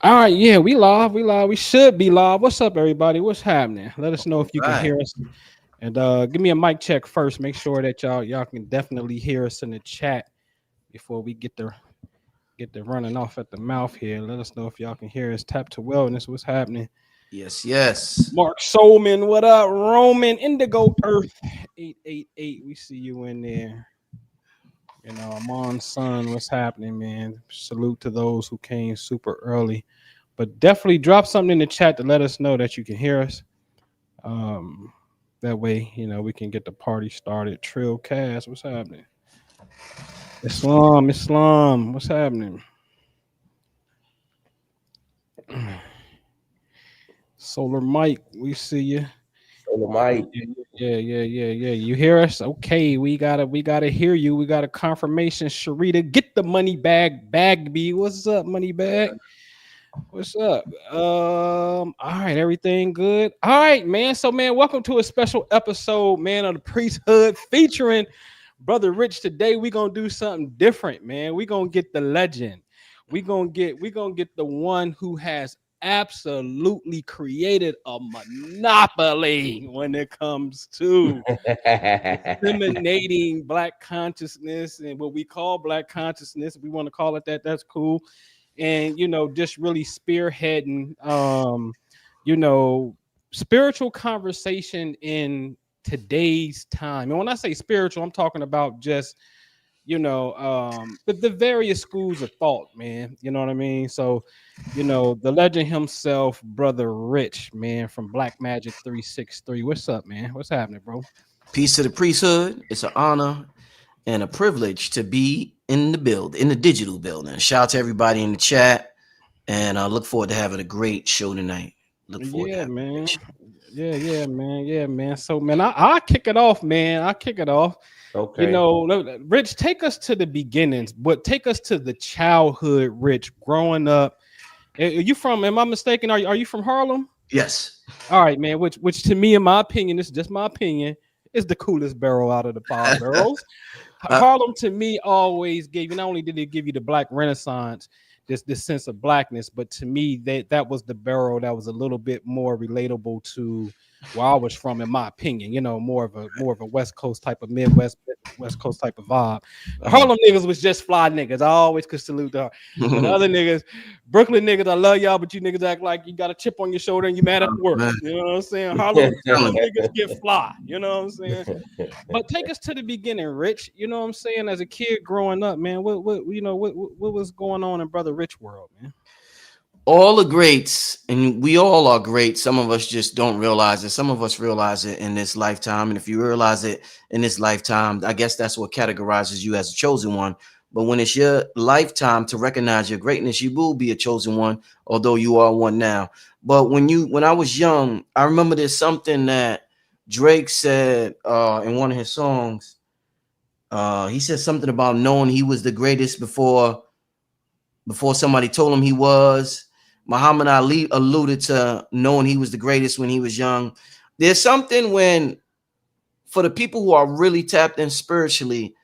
All right, yeah, we live. We live. We should be live. What's up, everybody? What's happening? Let us know if you can Right. hear us. And give me a mic check first. Make sure that y'all can definitely hear us in the chat before we get the running off at the mouth here. Let us know if y'all can hear us. Tap to wellness. What's happening? Yes, yes. Mark Solman, what up? Roman Indigo Earth 888. We see you in there. Amon Sun, what's happening, man? Salute to those who came super early. But definitely drop something in the chat to let us know that you can hear us. Um, that way, we can get the party started. Trill Cast, what's happening? Islam, what's happening? Solar Mike, we see you. Dolomite. Yeah. You hear us? Okay, we gotta hear you. We got a confirmation. Sharita, get the money Bagby. What's up, money bag? What's up? All right, everything good. All right, man. So, man, welcome to a special episode, man, of the Priesthood featuring Brother Rich. Today, we gonna do something different, man. We gonna get the legend. We gonna get the one who has absolutely created a monopoly when it comes to disseminating black consciousness and what we call black consciousness. If we want to call it that, that's cool. And just really spearheading you know spiritual conversation in today's time. And when I say spiritual, I'm talking about just the various schools of thought, man. You know what I mean? So the legend himself, Brother Rich, man, from Black Magic 363. What's up, man? What's happening, bro? Peace to the priesthood. It's an honor and a privilege to be in the in the digital building. Shout out to everybody in the chat, and I look forward to having a great show tonight. Look forward to Yeah, having a great man. show. Yeah, man. So, man, I'll kick it off, man. I'll kick it off. Okay. Rich, take us to the beginnings, but take us to the childhood, Rich, growing up. Are you from, am I mistaken? Are you from Harlem? Yes. All right, man. Which to me, in my opinion, this is just my opinion, is the coolest borough out of the five boroughs. Uh, Harlem to me always gave you, not only did it give you the black renaissance, this sense of blackness, but to me that was the borough that was a little bit more relatable to where I was from, in my opinion. More of a West Coast type of Midwest West Coast type of vibe. The uh, Harlem niggas was just fly niggas. I always could salute the other niggas. Brooklyn niggas, I love y'all, but you niggas act like you got a chip on your shoulder and you mad at oh, the world. man. You know what I'm saying? I'm Harlem telling you. niggas get fly. You know what I'm saying? But take us to the beginning, Rich. You know what I'm saying? As a kid growing up, man, what was going on in Brother Rich world, man? All the greats, and we all are great. Some of us just don't realize it. Some of us realize it in this lifetime. And if you realize it in this lifetime, I guess that's what categorizes you as a chosen one. But when it's your lifetime to recognize your greatness, you will be a chosen one, although you are one now. But when I was young, I remember there's something that Drake said in one of his songs. He said something about knowing he was the greatest before somebody told him he was. Muhammad Ali alluded to knowing he was the greatest when he was young. There's something when, for the people who are really tapped in spiritually,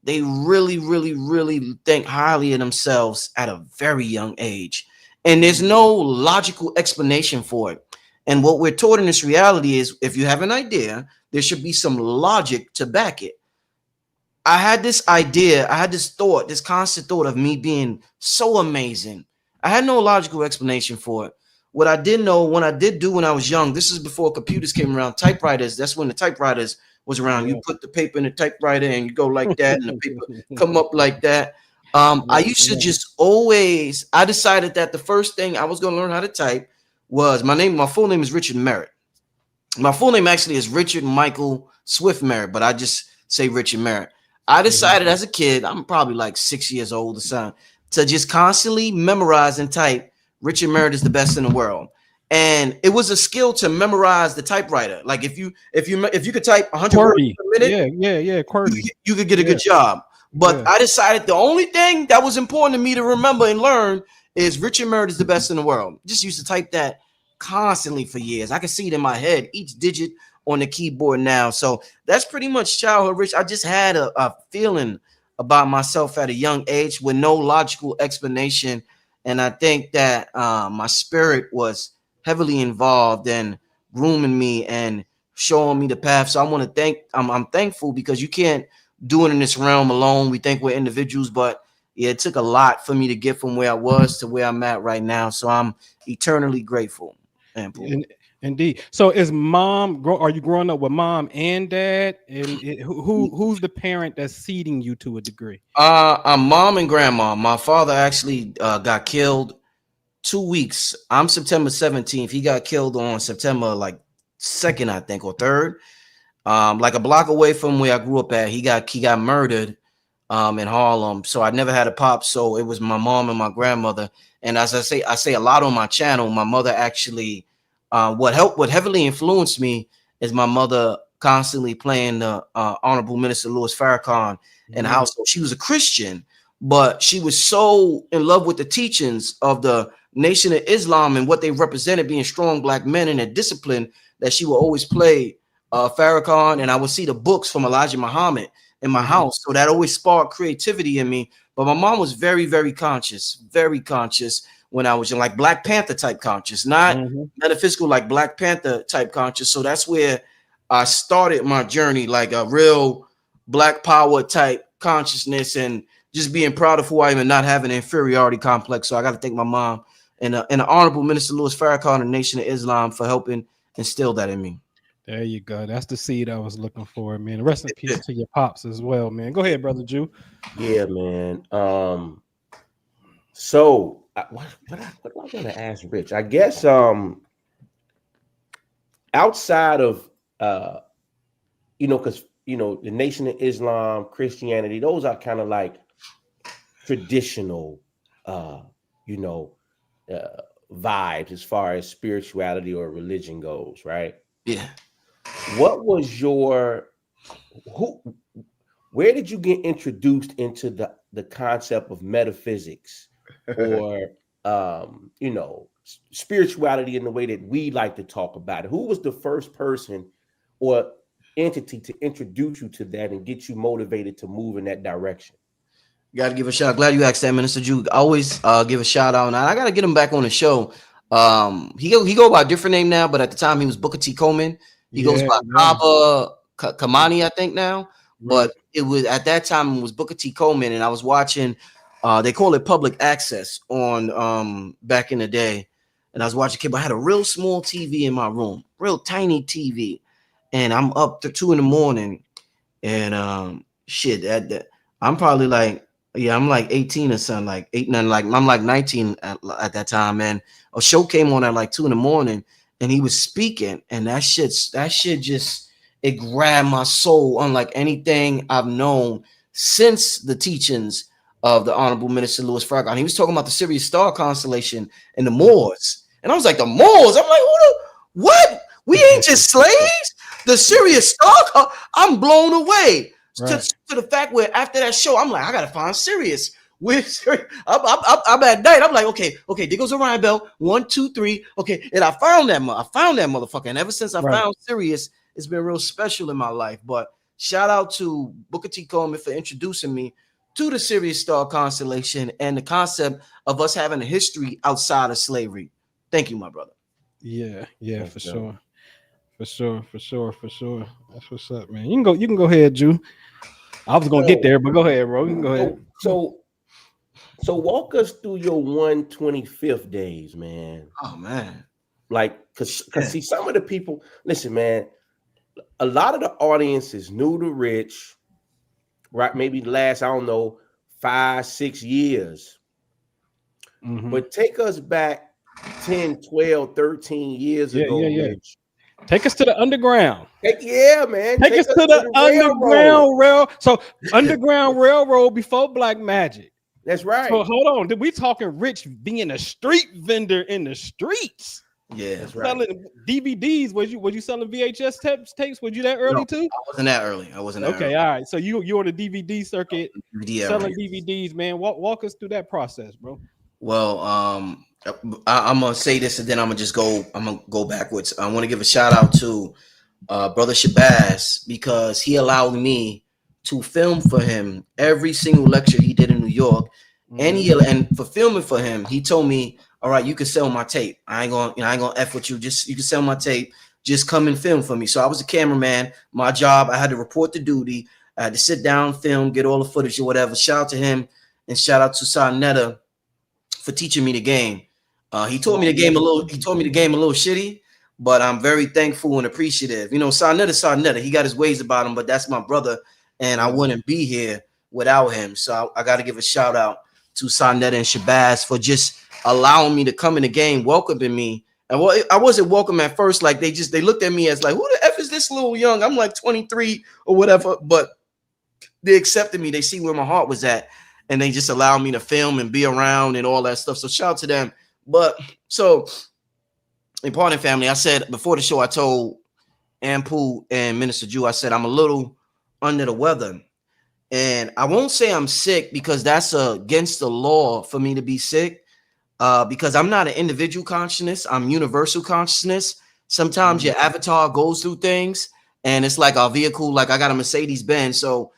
they really, really, really think highly of themselves at a very young age. And there's no logical explanation for it. And what we're taught in this reality is if you have an idea, there should be some logic to back it. I had this idea, I had this thought, this constant thought of me being so amazing. I had no logical explanation for it. What I did know, when I did do when I was young, this is before computers came around, typewriters, that's when the typewriters was around. You Yeah. put the paper in the typewriter and you go like that, and the paper come up like that. I Yeah, used to yeah. just always, I decided that the first thing I was going to learn how to type was my full name is Richard Merritt. My full name actually is Richard Michael Swift Merritt, but I just say Richard Merritt. I Mhm. decided as a kid, I'm probably like 6 years old or something, to just constantly memorize and type Richard Merritt is the best in the world. And it was a skill to memorize the typewriter. Like if you could type 100 words QWERTY. per minute, Yeah, QWERTY. you could get a Yeah, good job. But yeah. I decided the only thing that was important to me to remember and learn is Richard Merritt is the best in the world. Just used to type that constantly for years. I can see it in my head, each digit on the keyboard now. So that's pretty much childhood, Rich. I just had a feeling about myself at a young age with no logical explanation. And I think that my spirit was heavily involved in grooming me and showing me the path. So I want to thank. I'm thankful because you can't do it in this realm alone. We think we're individuals, but yeah, it took a lot for me to get from where I was to where I'm at right now. So I'm eternally grateful. Anpu. Indeed. So is mom? Are you growing up with mom and dad? And who's the parent that's seeding you to a degree? I'm mom and grandma. My father actually got killed 2 weeks. I'm September 17th. He got killed on September like 2nd, I think, or 3rd. Like a block away from where I grew up at. He got murdered in Harlem. So I never had a pop. So it was my mom and my grandmother. And as I say a lot on my channel. My mother actually, what heavily influenced me is my mother constantly playing the Honorable Minister Louis Farrakhan in the household. She was a Christian, but she was so in love with the teachings of the Nation of Islam and what they represented, being strong black men and their discipline, that she would always play Farrakhan, and I would see the books from Elijah Muhammad in my house. So that always sparked creativity in me. But my mom was very, very conscious when I was in, like Black Panther type conscious, not metaphysical, like Black Panther type conscious. So that's where I started my journey, like a real Black power type consciousness and just being proud of who I am and not having an inferiority complex. So I got to thank my mom and the Honorable Minister Louis Farrakhan and Nation of Islam for helping instill that in me. There you go. That's the seed I was looking for, man. Rest in peace to your pops as well, man. Go ahead, brother Jew. Yeah, man. So what am I going to ask Rich? I guess outside of because the Nation of Islam, Christianity, those are kind of like traditional vibes as far as spirituality or religion goes, right? Yeah. What was where did you get introduced into the concept of metaphysics or spirituality in the way that we like to talk about it? Who was the first person or entity to introduce you to that and get you motivated to move in that direction? Got to give a shout. Glad you asked that, Minister Jew. I always give a shout out, and I got to get him back on the show. He go by a different name now, but at the time he was Booker T. Coleman. He goes by Kaba Kamani, I think now. But it was at that time it was Booker T. Coleman, and I was watching. They call it public access on back in the day, and I was watching cable. I had a real small TV in my room, real tiny TV, and I'm up to 2 a.m, and I'm probably like. Yeah, I'm like 18 or something, like 8, 9, like I'm like 19 at that time. And a show came on at like 2 a.m, and he was speaking, and that shit just it grabbed my soul, unlike anything I've known since the teachings of the Honorable Minister Louis Farrakhan. He was talking about the Sirius Star constellation and the Moors, and I was like, the Moors. I'm like, what? We ain't just slaves. The Sirius Star. I'm blown away. To the fact where after that show, I'm like, I gotta find Sirius. I'm at night. I'm like, okay, there goes Orion Bell. 1, 2, 3. Okay, and I found that motherfucker. And ever since I found Sirius, it's been real special in my life. But shout out to Booker T. Coleman for introducing me to the Sirius Star constellation and the concept of us having a history outside of slavery. Thank you, my brother. Yeah, for sure. For sure. That's what's up, man. You can go ahead, Jew. I was gonna get there, but go ahead, bro. You can go ahead. So walk us through your 125th days, man. Oh man. Like, cause see, some of the people, listen, man, a lot of the audience is new to Rich, right? Maybe the last, I don't know, 5, 6 years. But take us back 10, 12, 13 years ago, Rich. Take us to the underground. Man. Take us to the Underground Railroad. So Underground Railroad before Black Magic. That's right. So hold on. Did we talking Rich being a street vendor in the streets? Yeah, that's right. Selling DVDs. Was you selling VHS tapes? Was you that early too? I wasn't that early. Okay, all right. So you on the DVD circuit selling DVDs, man. Walk us through that process, bro. Well, I'm gonna say this and then I'm gonna go backwards. I want to give a shout out to Brother Shabazz because he allowed me to film for him every single lecture he did in New York, And for filming for him, he told me, all right, you can sell my tape. I ain't gonna F with you. Just you can sell my tape. Just come and film for me. So I was a cameraman. My job, I had to report to duty. I had to sit down, film, get all the footage or whatever. Shout out to him and shout out to Sarnetta for teaching me the game. He told me the game a little. He told me the game a little shitty, but I'm very thankful and appreciative. You know, Sarnetta. He got his ways about him, but that's my brother, and I wouldn't be here without him. So I got to give a shout out to Sarnetta and Shabazz for just allowing me to come in the game, welcoming me. And well, I wasn't welcome at first. Like they looked at me as like, who the F is this little young? I'm like 23 or whatever, but they accepted me. They see where my heart was at, and they just allowed me to film and be around and all that stuff. So shout out to them. But so in Pardon Family, I said before the show, I told Anpu and Minister Jew, I said I'm a little under the weather. And I won't say I'm sick because that's against the law for me to be sick. Because I'm not an individual consciousness, I'm universal consciousness. Sometimes your avatar goes through things, and it's like our vehicle. Like I got a Mercedes Benz, so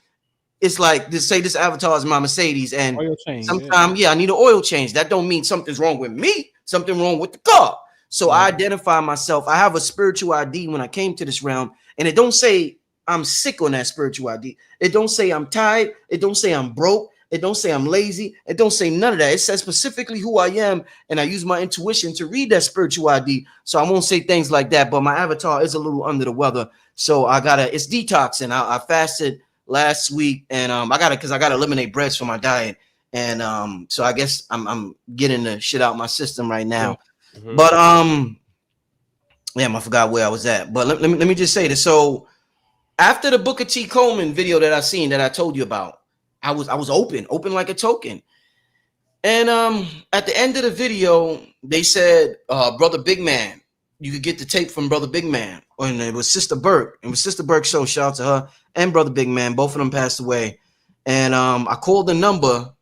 it's like this avatar is my Mercedes, and sometimes I need an oil change. That don't mean something's wrong with me, something wrong with the car. So I identify myself. I have a spiritual ID when I came to this realm, and it don't say I'm sick on that spiritual ID. It don't say I'm tired. It don't say I'm broke. It don't say I'm lazy. It don't say none of that. It says specifically who I am, and I use my intuition to read that spiritual ID. So I won't say things like that, but my avatar is a little under the weather. So it's detoxing. I fasted last week, and I gotta eliminate breads from my diet. And so I guess I'm getting the shit out of my system right now. But I forgot where I was at. But let me just say this. So after the Booker T. Coleman video that I seen that I told you about, I was open like a token. And at the end of the video, they said, Brother Big Man, you could get the tape from Brother Big Man. And it was Sister Burke. It was Sister Burke's show. Shout out to her and Brother Big Man. Both of them passed away. And I called the number,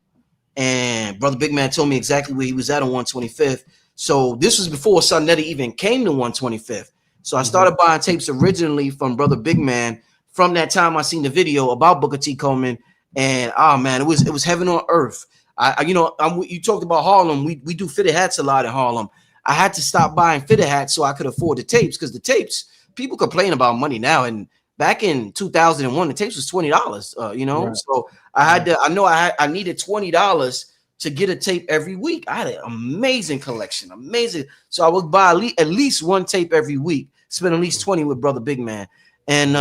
and Brother Big Man told me exactly where he was at on 125th. So this was before Sarnetta even came to 125th. So I started buying tapes originally from Brother Big Man. From that time, I seen the video about Booker T. Coleman. And man, it was heaven on earth. You talked about Harlem. We do fitted hats a lot in Harlem. I had to stop buying fitted hats so I could afford the tapes, because the tapes, people complain about money now, and back in 2001, the tapes was $20. Right. So I needed $20 to get a tape every week. I had an amazing collection, amazing. So I would buy at least one tape every week, spend at least 20 with Brother Big Man, and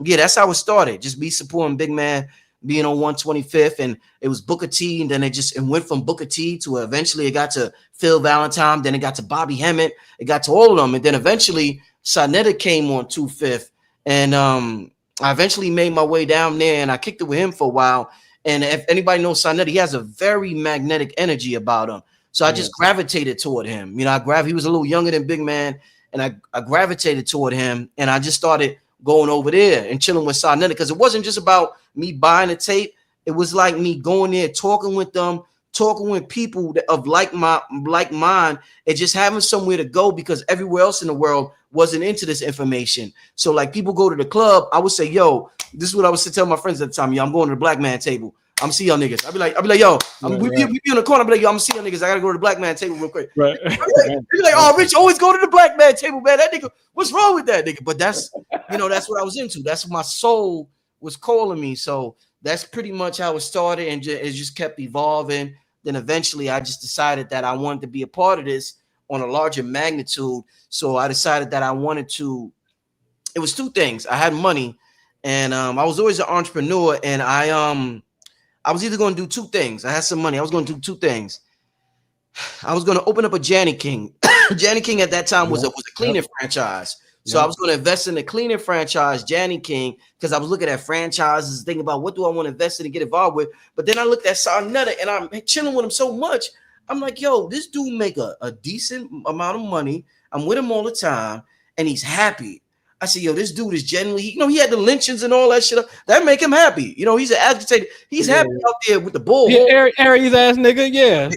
that's how it started. Just be supporting Big Man, being on 125th, and it was Booker T, and then it went from Booker T to eventually it got to Phil Valentine, then it got to Bobby Hemmett, it got to all of them, and then eventually Sarnetta came on 25th, and I eventually made my way down there, and I kicked it with him for a while. And if anybody knows Sarnetta, he has a very magnetic energy about him, so I just gravitated toward him. He was a little younger than Big Man, and I gravitated toward him, and I just started going over there and chilling with Sarnetta, because it wasn't just about me buying a tape. It was like me going there, talking with them, talking with people of like mind, and just having somewhere to go, because everywhere else in the world wasn't into this information. So like people go to the club, I would say, yo, this is what I was to tell my friends at the time. Yo, I'm going to the black man table. I'm see y'all niggas. I'll be like, yo, we be on the corner. I'll be like, yo, I'm see y'all niggas. I gotta go to the black man table real quick. Right. Be like, oh, Rich, always go to the black man table, man. That nigga, what's wrong with that nigga? But that's that's what I was into. That's what my soul was calling me. So that's pretty much how it started, and it just kept evolving. Then eventually, I just decided that I wanted to be a part of this on a larger magnitude. So I decided that I wanted to. It was two things. I had money, and I was always an entrepreneur, and I was either going to do two things. I had some money. I was going to do two things. I was going to open up a Janny King. Janny King at that time was a cleaning franchise. So I was going to invest in the cleaning franchise, Janny King, because I was looking at franchises, thinking about what do I want to invest in and get involved with. But then I looked at Sarnetta, and I'm chilling with him so much. I'm like, yo, this dude make a decent amount of money. I'm with him all the time, and he's happy. I said, yo, this dude is genuinely, he had the lynchings and all that shit. That make him happy. He's an agitated. He's happy out there with the bull. Yeah, Aries ass nigga. Yeah.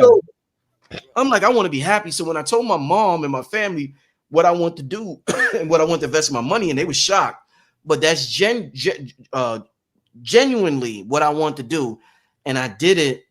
So I'm like, I want to be happy. So when I told my mom and my family what I want to do and what I want to invest my money in, they were shocked. But that's genuinely what I want to do. and I did it.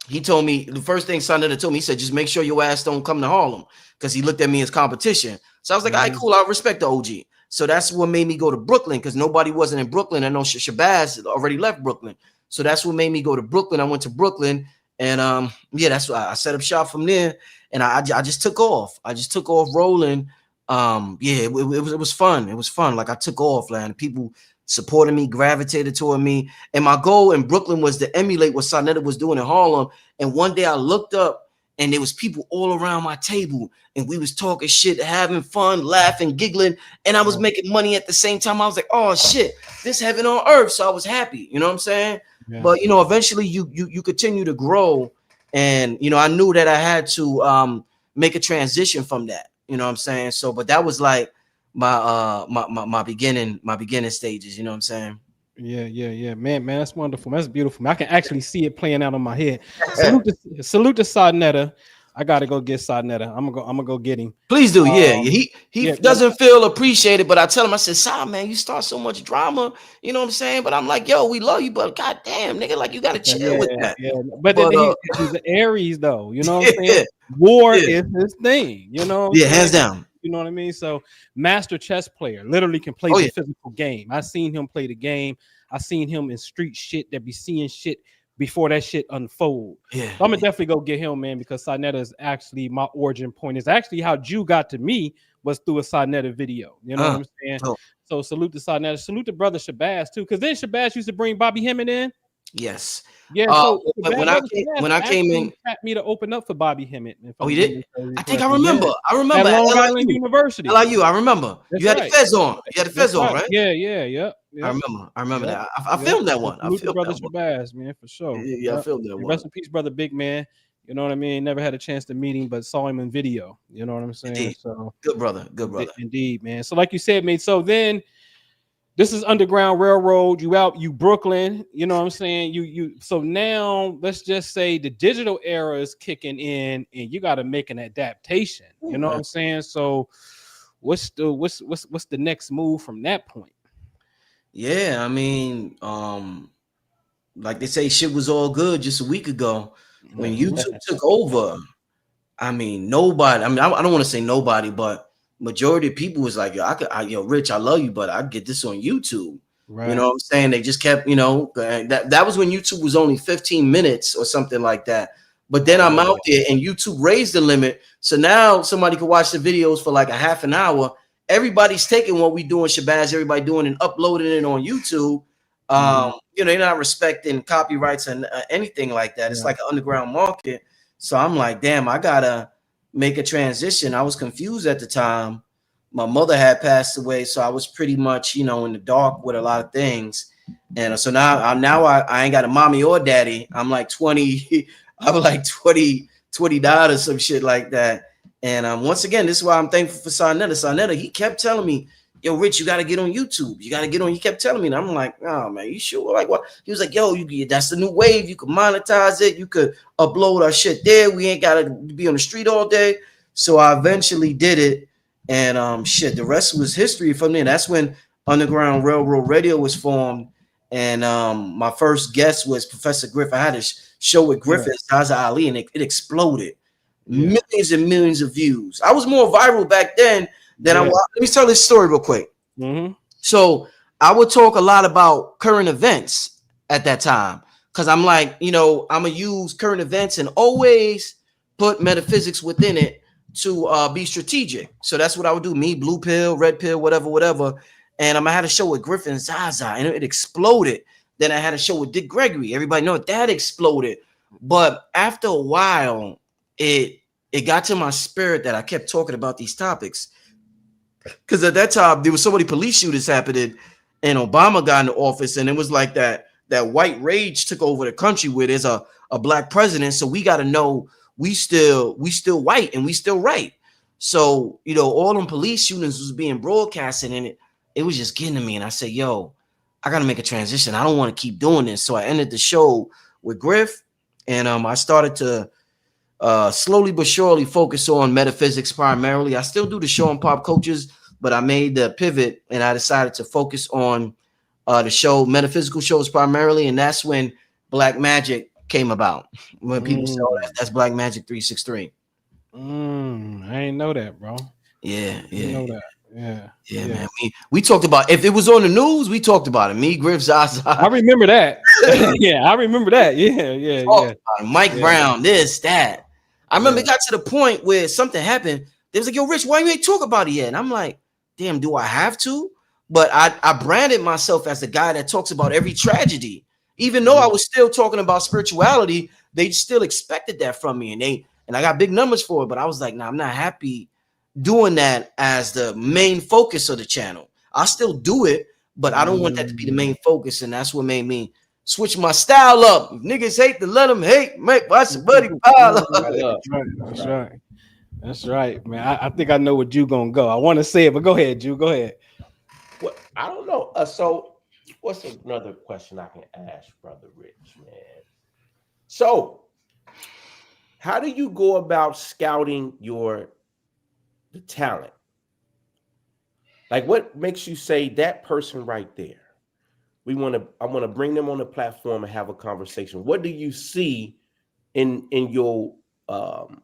He told me the first thing Sonetta told me, he said, just make sure your ass don't come to Harlem, because he looked at me as competition. So I was like, all right, cool. I respect the OG. So that's what made me go to Brooklyn, because nobody wasn't in Brooklyn. I know Shabazz already left Brooklyn. So that's what made me go to Brooklyn. I went to Brooklyn, and yeah, that's why I set up shop from there, and I just took off. I just took off rolling. Yeah, it was fun. It was fun. Like I took off, man. People supported me, gravitated toward me. And my goal in Brooklyn was to emulate what Sonetta was doing in Harlem. And one day I looked up and there was people all around my table and we was talking shit, having fun, laughing, giggling. And I was making money at the same time. I was like, oh shit, this heaven on earth. So I was happy. You know what I'm saying? Yeah. But, you know, eventually you continue to grow. And, you know, I knew that I had to make a transition from that. You know what I'm saying? So, but that was like my beginning stages, you know what I'm saying? Yeah, man, that's wonderful. That's beautiful. I can actually see it playing out on my head. Salute to Sonetta. I gotta go get Sonetta. I'm gonna go get him. Please do. He doesn't feel appreciated, but I tell him, I said, Son, man, you start so much drama, you know what I'm saying? But I'm like, yo, we love you, but goddamn, nigga, like you gotta chill with that. Yeah, but he's an Aries though, you know what I'm saying? War is his thing, you know. Hands down. You know what I mean? So master chess player, literally can play the physical game. I seen him play the game. I seen him in street shit that be seeing shit before that shit unfold. Yeah, so I'm gonna definitely go get him, man, because Sonetta is actually my origin point. It's actually how Jew got to me was through a Sonetta video. You know what I'm saying? So salute to Sonetta. Salute to brother Shabazz too, because then Shabazz used to bring Bobby Hemming in. Yes. Yeah. So when I came in, tapped me to open up for Bobby Hemming. Oh, he did? I think I remember. Yeah. I remember at Long Island University. LIU. I remember. That's you had the fez on. You had the fez on, right? Yeah. I remember that. I filmed that one. I filmed brother Shabazz, man, for sure. Yeah, I filmed that one. Rest in peace, brother Big Man. You know what I mean? Never had a chance to meet him, but saw him in video. You know what I'm saying? Indeed. So good brother. Indeed, man. So like you said, man. So then. This is Underground Railroad. You Brooklyn. You know what I'm saying? You. So now let's just say the digital era is kicking in, and you got to make an adaptation. You know what I'm saying? So what's the next move from that point? Yeah, I mean, like they say, shit was all good just a week ago when YouTube took over. I mean, nobody. I mean, I don't want to say nobody, but. Majority of people was like, yo, Rich, I love you, but I get this on YouTube. Right. You know what I'm saying? They just kept, you know, that was when YouTube was only 15 minutes or something like that. But then I'm out there and YouTube raised the limit. So now somebody can watch the videos for like a half an hour. Everybody's taking what we doing, Shabazz, everybody doing and uploading it on YouTube. You know, they're not respecting copyrights and anything like that. It's like an underground market. So I'm like, damn, I gotta make a transition. I was confused at the time. My mother had passed away, so I was pretty much, you know, in the dark with a lot of things. And so now I ain't got a mommy or daddy. I'm like 20, I'm like 20 or some shit like that. And once again, this is why I'm thankful for Sonetta. He kept telling me, yo, Rich, you got to get on YouTube. You got to get on. He kept telling me, and I'm like, oh, man, you sure? Like, what? He was like, yo, that's the new wave. You could monetize it. You could upload our shit there. We ain't got to be on the street all day. So I eventually did it. And shit, the rest was history from there. That's when Underground Railroad Radio was formed. And my first guest was Professor Griff. I had a show with Griffin, Zaza Ali, and it exploded. Millions and millions of views. I was more viral back then. Let me tell this story real quick. So I would talk a lot about current events at that time because I'm like, you know, I'm gonna use current events and always put metaphysics within it to be strategic. So that's what I would do. Me, blue pill, red pill, whatever. And I had a show with Griffin Zaza, and it exploded. Then I had a show with Dick Gregory. Everybody know that exploded. But after a while, it got to my spirit that I kept talking about these topics. Because at that time, there was so many police shootings happening, and Obama got in the office, and it was like that white rage took over the country where there's a black president. So we got to know we still white and we still right. So, you know, all them police shootings was being broadcasted, and it was just getting to me. And I said, yo, I got to make a transition. I don't want to keep doing this. So I ended the show with Griff, and I started to slowly but surely focus on metaphysics primarily. I still do the show on pop cultures, but I made the pivot and I decided to focus on the show, metaphysical shows primarily. And that's when Black Magic came about. When people say, "Oh, Mm, that's Black Magic 363." I ain't know that, bro. Yeah, Didn't yeah, know that. Yeah, yeah, yeah. man. We talked about, if it was on the news, we talked about it. Me, Griff, I Zaza, remember that. Yeah, I remember that. Yeah, yeah, talked yeah, about it. Mike yeah, Brown, this, that. I remember yeah. it got to the point where something happened. They was like, "Yo, Rich, why you ain't talk about it yet?" And I'm like, "Damn, do I have to?" But I branded myself as the guy that talks about every tragedy. Even though I Mhm. was still talking about spirituality, they still expected that from me, and I got big numbers for it. But I was like, "Nah, I'm not happy doing that as the main focus of the channel. I still do it, but I don't want that to be the Mm. main focus." And that's what made me switch my style up. If niggas hate to let them hate. Make watch the buddy pile up. Pile up. That's right. That's right. That's right, man. I think I know what you gonna go. I want to say it, but go ahead, Jew. Go ahead. What I don't know. So, what's another question I can ask, brother Rich, man? So, how do you go about scouting the talent? Like, what makes you say that person right there? I want to bring them on the platform and have a conversation. What do you see in your um,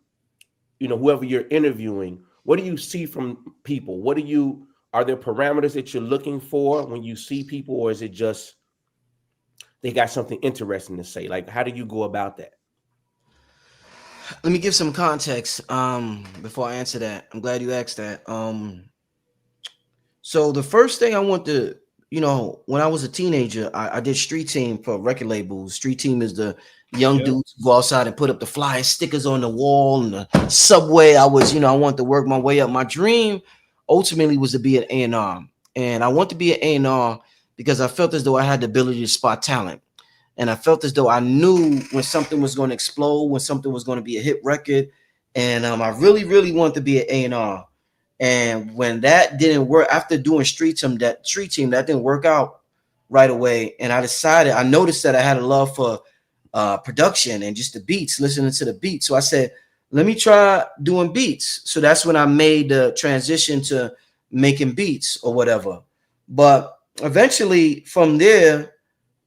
whoever you're interviewing? What do you see from people? Are there parameters that you're looking for when you see people, or is it just they got something interesting to say? Like, how do you go about that? Let me give some context before I answer that. I'm glad you asked that. So the first thing I want to, when I was a teenager, I did street team for record labels. Street team is the young Yep. dudes who go outside and put up the flyers, stickers on the wall, and the subway. I wanted to work my way up. My dream ultimately was to be an A&R. And I want to be an A&R because I felt as though I had the ability to spot talent. And I felt as though I knew when something was going to explode, when something was going to be a hit record. And I really, really wanted to be an A&R. And when that didn't work, after doing street team, that didn't work out right away. And I noticed that I had a love for production and just the beats, listening to the beats. So I said, let me try doing beats. So that's when I made the transition to making beats or whatever. But eventually from there,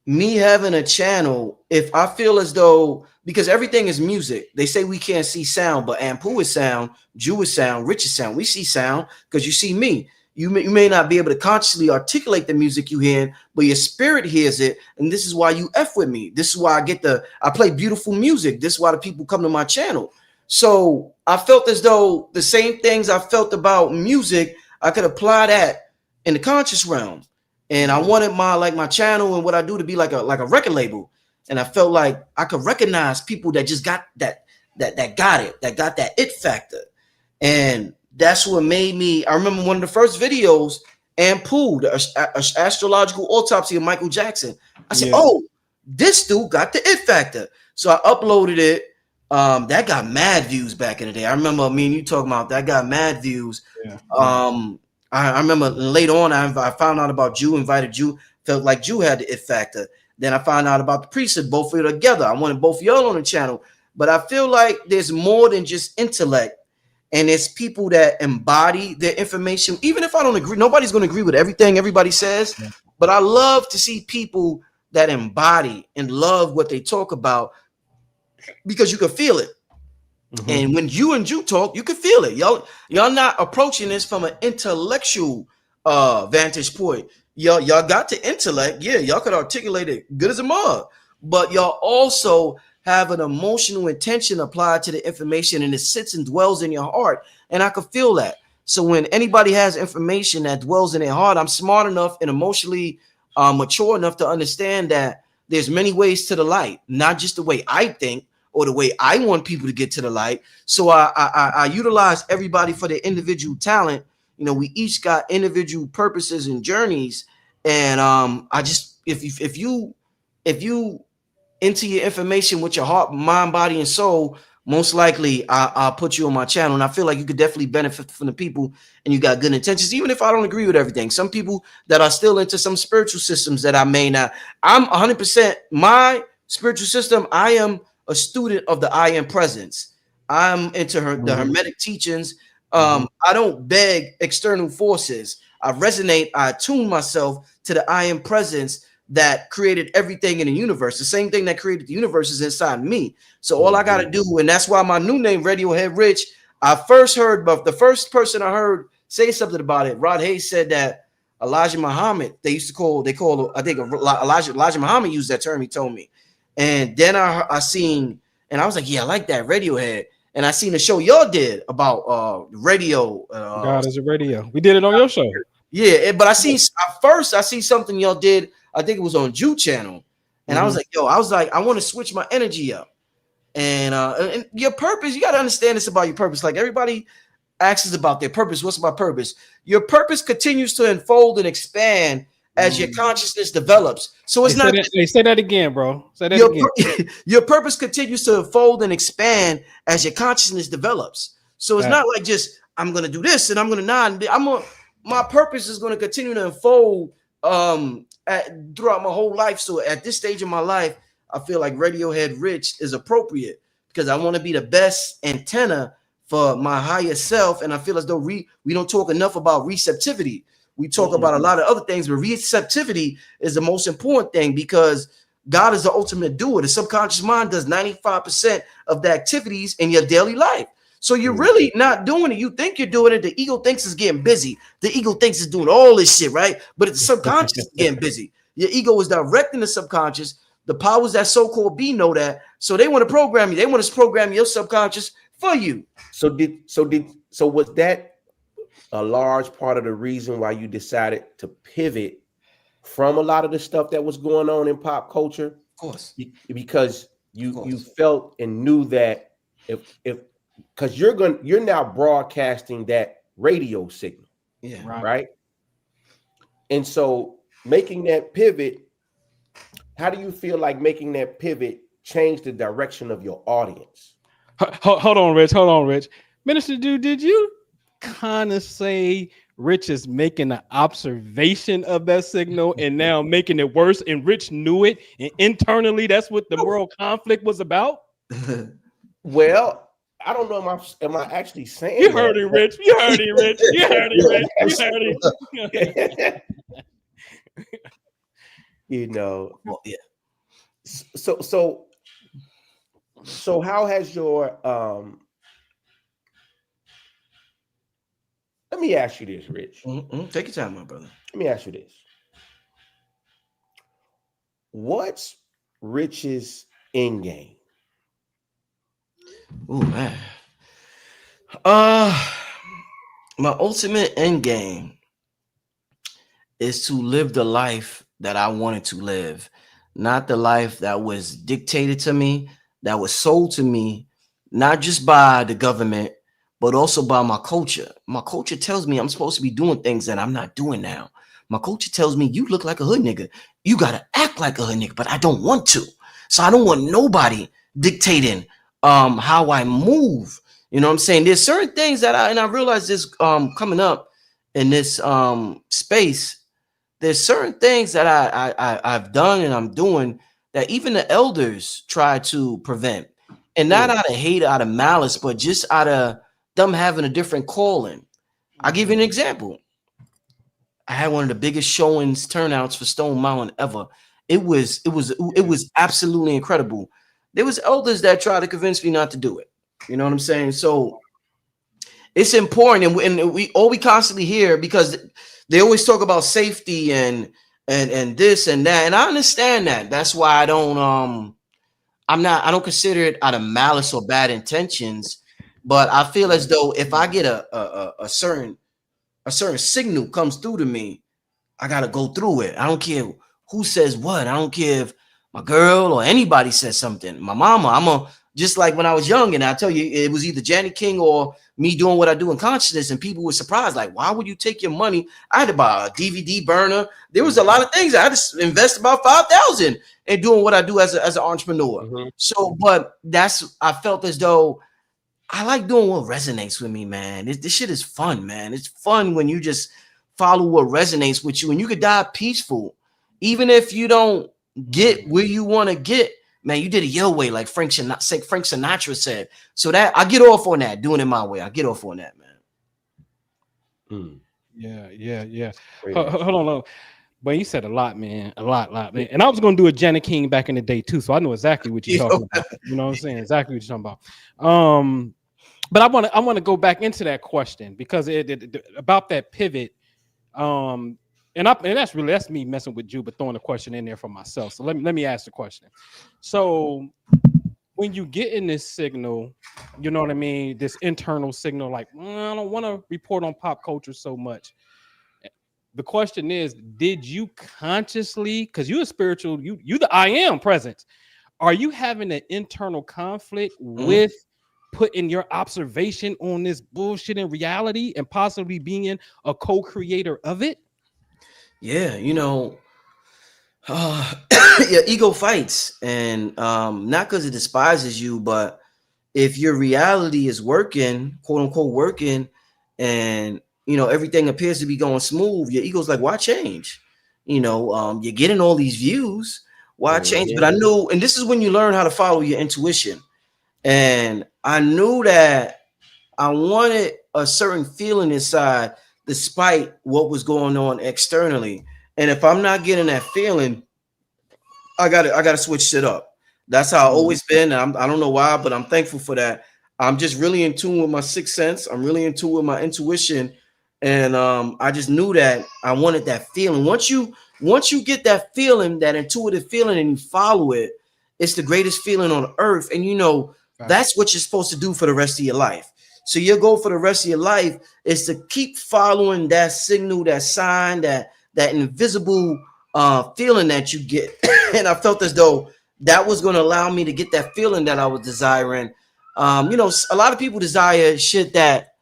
me having a channel, if I feel as though, because everything is music, they say we can't see sound, but Anpu is sound, Jew is sound, Rich is sound. We see sound because you see me. You may not be able to consciously articulate the music you hear, but your spirit hears it, and this is why you f with me. This is why I play beautiful music. This is why the people come to my channel. So I felt as though the same things I felt about music, I could apply that in the conscious realm. And I wanted my channel and what I do to be like a record label. And I felt like I could recognize people that just got that got it, that got that it factor. And that's what made me. I remember one of the first videos, Anpu, the astrological autopsy of Michael Jackson. I said, Yeah. "Oh, this dude got the it factor." So I uploaded it. That got mad views back in the day. I remember me and you talking about that got mad views. Yeah. Yeah. I remember later on, I found out about Jew, invited Jew, felt like Jew had the it factor. Then I found out about the Priesthood, both of you together. I wanted both of y'all on the channel. But I feel like there's more than just intellect, and it's people that embody their information. Even if I don't agree, nobody's going to agree with everything everybody says. Yeah. But I love to see people that embody and love what they talk about because you can feel it. Mhm. And when you and Jew talk, you can feel it. Y'all not approaching this from an intellectual vantage point. Y'all got the intellect. Yeah, y'all could articulate it good as a mug. But y'all also have an emotional intention applied to the information, and it sits and dwells in your heart. And I could feel that. So when anybody has information that dwells in their heart, I'm smart enough and emotionally mature enough to understand that there's many ways to the light, not just the way I think or the way I want people to get to the light. So I utilize everybody for their individual talent. We each got individual purposes and journeys. And I just if you into your information with your heart, mind, body, and soul, most likely I'll put you on my channel. And I feel like you could definitely benefit from the people and you got good intentions, even if I don't agree with everything. Some people that are still into some spiritual systems that I may not. I'm 100% my spiritual system. I am a student of the I am presence. I'm into the Mhm. Hermetic teachings. Mhm. I don't beg external forces. I resonate, I attune myself to the I am presence that created everything in the universe. The same thing that created the universe is inside me. So all I Mhm. got to do, and that's why my new name, Radiohead Rich, I first heard, but the first person I heard say something about it, Rod Hayes said that Elijah Muhammad, they call, I think Elijah Muhammad used that term, he told me. And then I seen, and I was like, yeah, I like that Radiohead. And I seen the show y'all did about radio. God is a radio. We did it on your show. Yeah, but I see at first I see something y'all did. I think it was on Jew channel, and I was like, yo, I want to switch my energy up. And your purpose, you got to understand this about your purpose. Like everybody asks about their purpose. What's my purpose? Your purpose continues to unfold and expand as your consciousness develops. So it's not just Say that again, bro. Say that your again. your purpose continues to unfold and expand as your consciousness develops. So it's Fact. not like just I'm gonna do this and I'm gonna not. My purpose is gonna continue to unfold throughout my whole life. So at this stage of my life, I feel like Radiohead Rich is appropriate because I want to be the best antenna for my higher self. And I feel as though we don't talk enough about receptivity. We talk about a lot of other things, but receptivity is the most important thing because God is the ultimate doer. The subconscious mind does 95% of the activities in your daily life. So you're really not doing it. You think you're doing it. The ego thinks it's getting busy. The ego thinks it's doing all this shit, right? But the subconscious is getting busy. Your ego is directing the subconscious. The powers that so-called be know that. So they want to program you. They want to program your subconscious for you. So was that a large part of the reason why you decided to pivot from a lot of the stuff that was going on in pop culture? Of course. Because you felt and knew that if because you're now broadcasting that radio signal. Yeah. Right. And so making that pivot, how do you feel like making that pivot changed the direction of your audience? Hold on, Rich. Hold on, Rich. Minister Dude, did you kind of say Rich is making an observation of that signal and now making it worse? And Rich knew it, and internally, that's what the moral conflict was about. Well, I don't know. Am I actually saying You heard it, Rich. You heard it, Rich. You heard it, Rich. You heard it. You know. Well, yeah. So how has your let me ask you this, Rich. Take your time, my brother. Let me ask you this. What's Rich's end game? Oh man. My ultimate end game is to live the life that I wanted to live, not the life that was dictated to me, that was sold to me, not just by the government, but also by my culture. My culture tells me I'm supposed to be doing things that I'm not doing now. My culture tells me you look like a hood nigga. You gotta act like a hood nigga, but I don't want to. So I don't want nobody dictating how I move. You know what I'm saying? There's certain things that I realize this coming up in this space. There's certain things that I've done and I'm doing that even the elders try to prevent. And not out of hate, out of malice, but just out of them having a different calling. I'll give you an example. I had one of the biggest showings, turnouts for Stone Mountain ever. It was absolutely incredible. There was elders that tried to convince me not to do it. You know what I'm saying? So it's important, and we constantly hear, because they always talk about safety and this and that, and I understand that. That's why I don't consider it out of malice or bad intentions, but I feel as though if I get a certain signal comes through to me, I gotta go through it. I don't care who says what. I don't care if my girl or anybody says something. My mama, just like when I was young, and I tell you, it was either Janet King or me doing what I do in consciousness, and people were surprised, like, why would you take your money? I had to buy a DVD burner. There was a lot of things. I had to invest about $5,000 in doing what I do as an entrepreneur. So, but I felt as though I like doing what resonates with me, man. This shit is fun, man. It's fun when you just follow what resonates with you, and you could die peaceful, even if you don't get where you want to get. Man, you did it your way, like Frank Sinatra said. So that I get off on that, doing it my way. I get off on that, man. Yeah. Hold on. But you said a lot, man. A lot, man. And I was gonna do a Janet King back in the day too, so I know exactly what you're You talking know? about. You know what I'm saying? Exactly what you're talking about. But I want to go back into that question because about that pivot. Um, and that's me messing with you, but throwing a question in there for myself. So let me ask the question. So when you get in this signal, you know what I mean, this internal signal, like I don't want to report on pop culture so much. The question is, did you consciously, because you're a spiritual, you the I am presence, are you having an internal conflict Mhm. with putting your observation on this bullshit in reality and possibly being a co-creator of it? Yeah, yeah, ego fights, and not because it despises you, but if your reality is working, quote unquote, working, and everything appears to be going smooth, your ego's like, why change? You're getting all these views, why change? But Mhm. I knew, and this is when you learn how to follow your intuition. And I knew that I wanted a certain feeling inside, despite what was going on externally. And if I'm not getting that feeling, I gotta switch shit up. That's how I Mhm. always been. I don't know why, but I'm thankful for that. I'm just really in tune with my sixth sense. I'm really in tune with my intuition, and I just knew that I wanted that feeling. Once you get that feeling, that intuitive feeling, and you follow it, it's the greatest feeling on earth. And that's Facts. what you're supposed to do for the rest of your life. So your goal for the rest of your life is to keep following that signal, that sign, that invisible feeling that you get. And I felt as though that was going to allow me to get that feeling that I was desiring. A lot of people desire shit that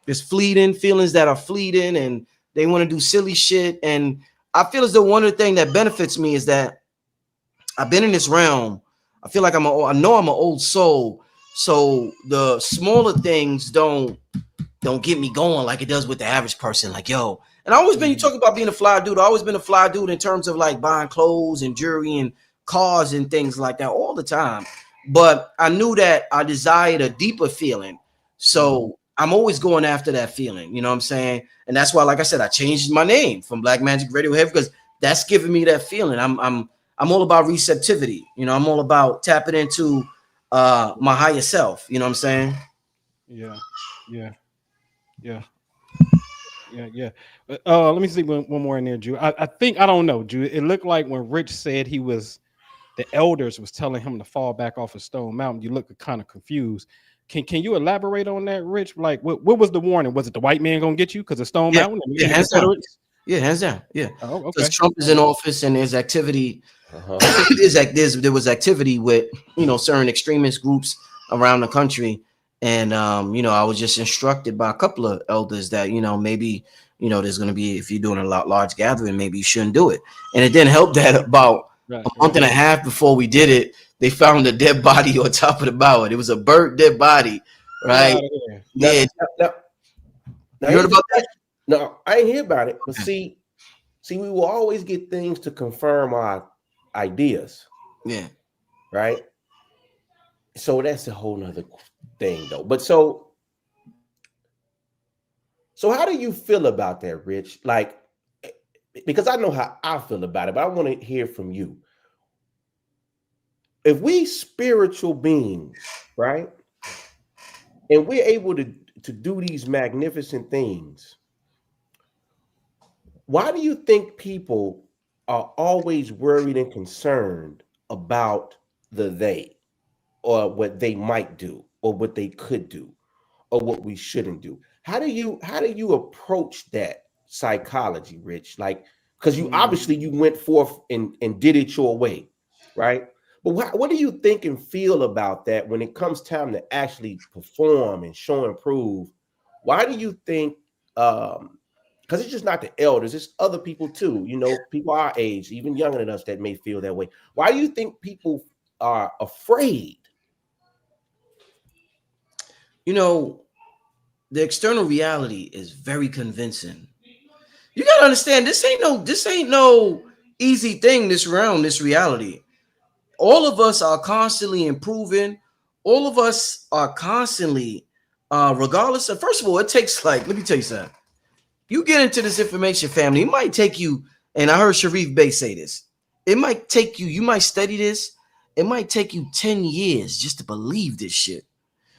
is fleeting, feelings that are fleeting, and they want to do silly shit. And I feel as though one of the things that benefits me is that I've been in this realm. I feel like I know I'm an old soul. So the smaller things don't get me going like it does with the average person. Like, yo, and I always been, you Mhm. talk about being a fly dude. I always been a fly dude in terms of like buying clothes and jewelry and cars and things like that all the time. But I knew that I desired a deeper feeling. Mhm. So I'm always going after that feeling. You know what I'm saying? And that's why, like I said, I changed my name from Black Magic Radiohead because that's giving me that feeling. I'm all about receptivity. I'm all about tapping into my higher self. You know what I'm saying? Yeah. Yeah. Yeah. Yeah. Let me see one more in there, Drew. I think I don't know, Drew. It looked like when Rich said the elders was telling him to fall back off of Stone Mountain. You look kind of confused. Can you elaborate on that, Rich? Like, what was the warning? Was it the white man gonna get you because of Stone Yeah, Mountain yeah, and the hands down. Confederates? Yeah, hands down. Yeah, Oh, because okay. Trump is All in right. office and there's activity. Uh-huh. There was activity with certain extremist groups around the country, and I was just instructed by a couple of elders that maybe there's going to be, if you're doing a large gathering, maybe you shouldn't do it. And it didn't help that about Right. a month Right. and a half before we did it, they found a dead body on top of the mountain. It was a burnt dead body, Get right? out of here. Now, Yeah, now, now, you heard here's the about that? question. No, I ain't hear about it, but Okay. see, we will always get things to confirm our ideas, Yeah. right? So that's a whole nother thing, though. But so how do you feel about that, Rich? Like, because I know how I feel about it, but I want to hear from you. If we spiritual beings, right, and we're able to do these magnificent things, why do you think people are always worried and concerned about the they or what they might do or what they could do or what we shouldn't do? How do you approach that psychology, Rich? Like, because you Mm. obviously you went forth and did it your way, right? But what do you think and feel about that when it comes time to actually perform and show and prove? Why do you think because it's just not the elders, it's other people too, people our age, even younger than us, that may feel that way. Why do you think people are afraid? You know, the external reality is very convincing. You gotta understand, this ain't no easy thing, this realm, this reality. All of us are constantly improving. All of us are constantly, regardless of, first of all, it takes, like, let me tell you something. You get into this information, family, it might take you And I heard Sharif Bey say this. It might take you, you might study this. It might take you 10 years just to believe this shit.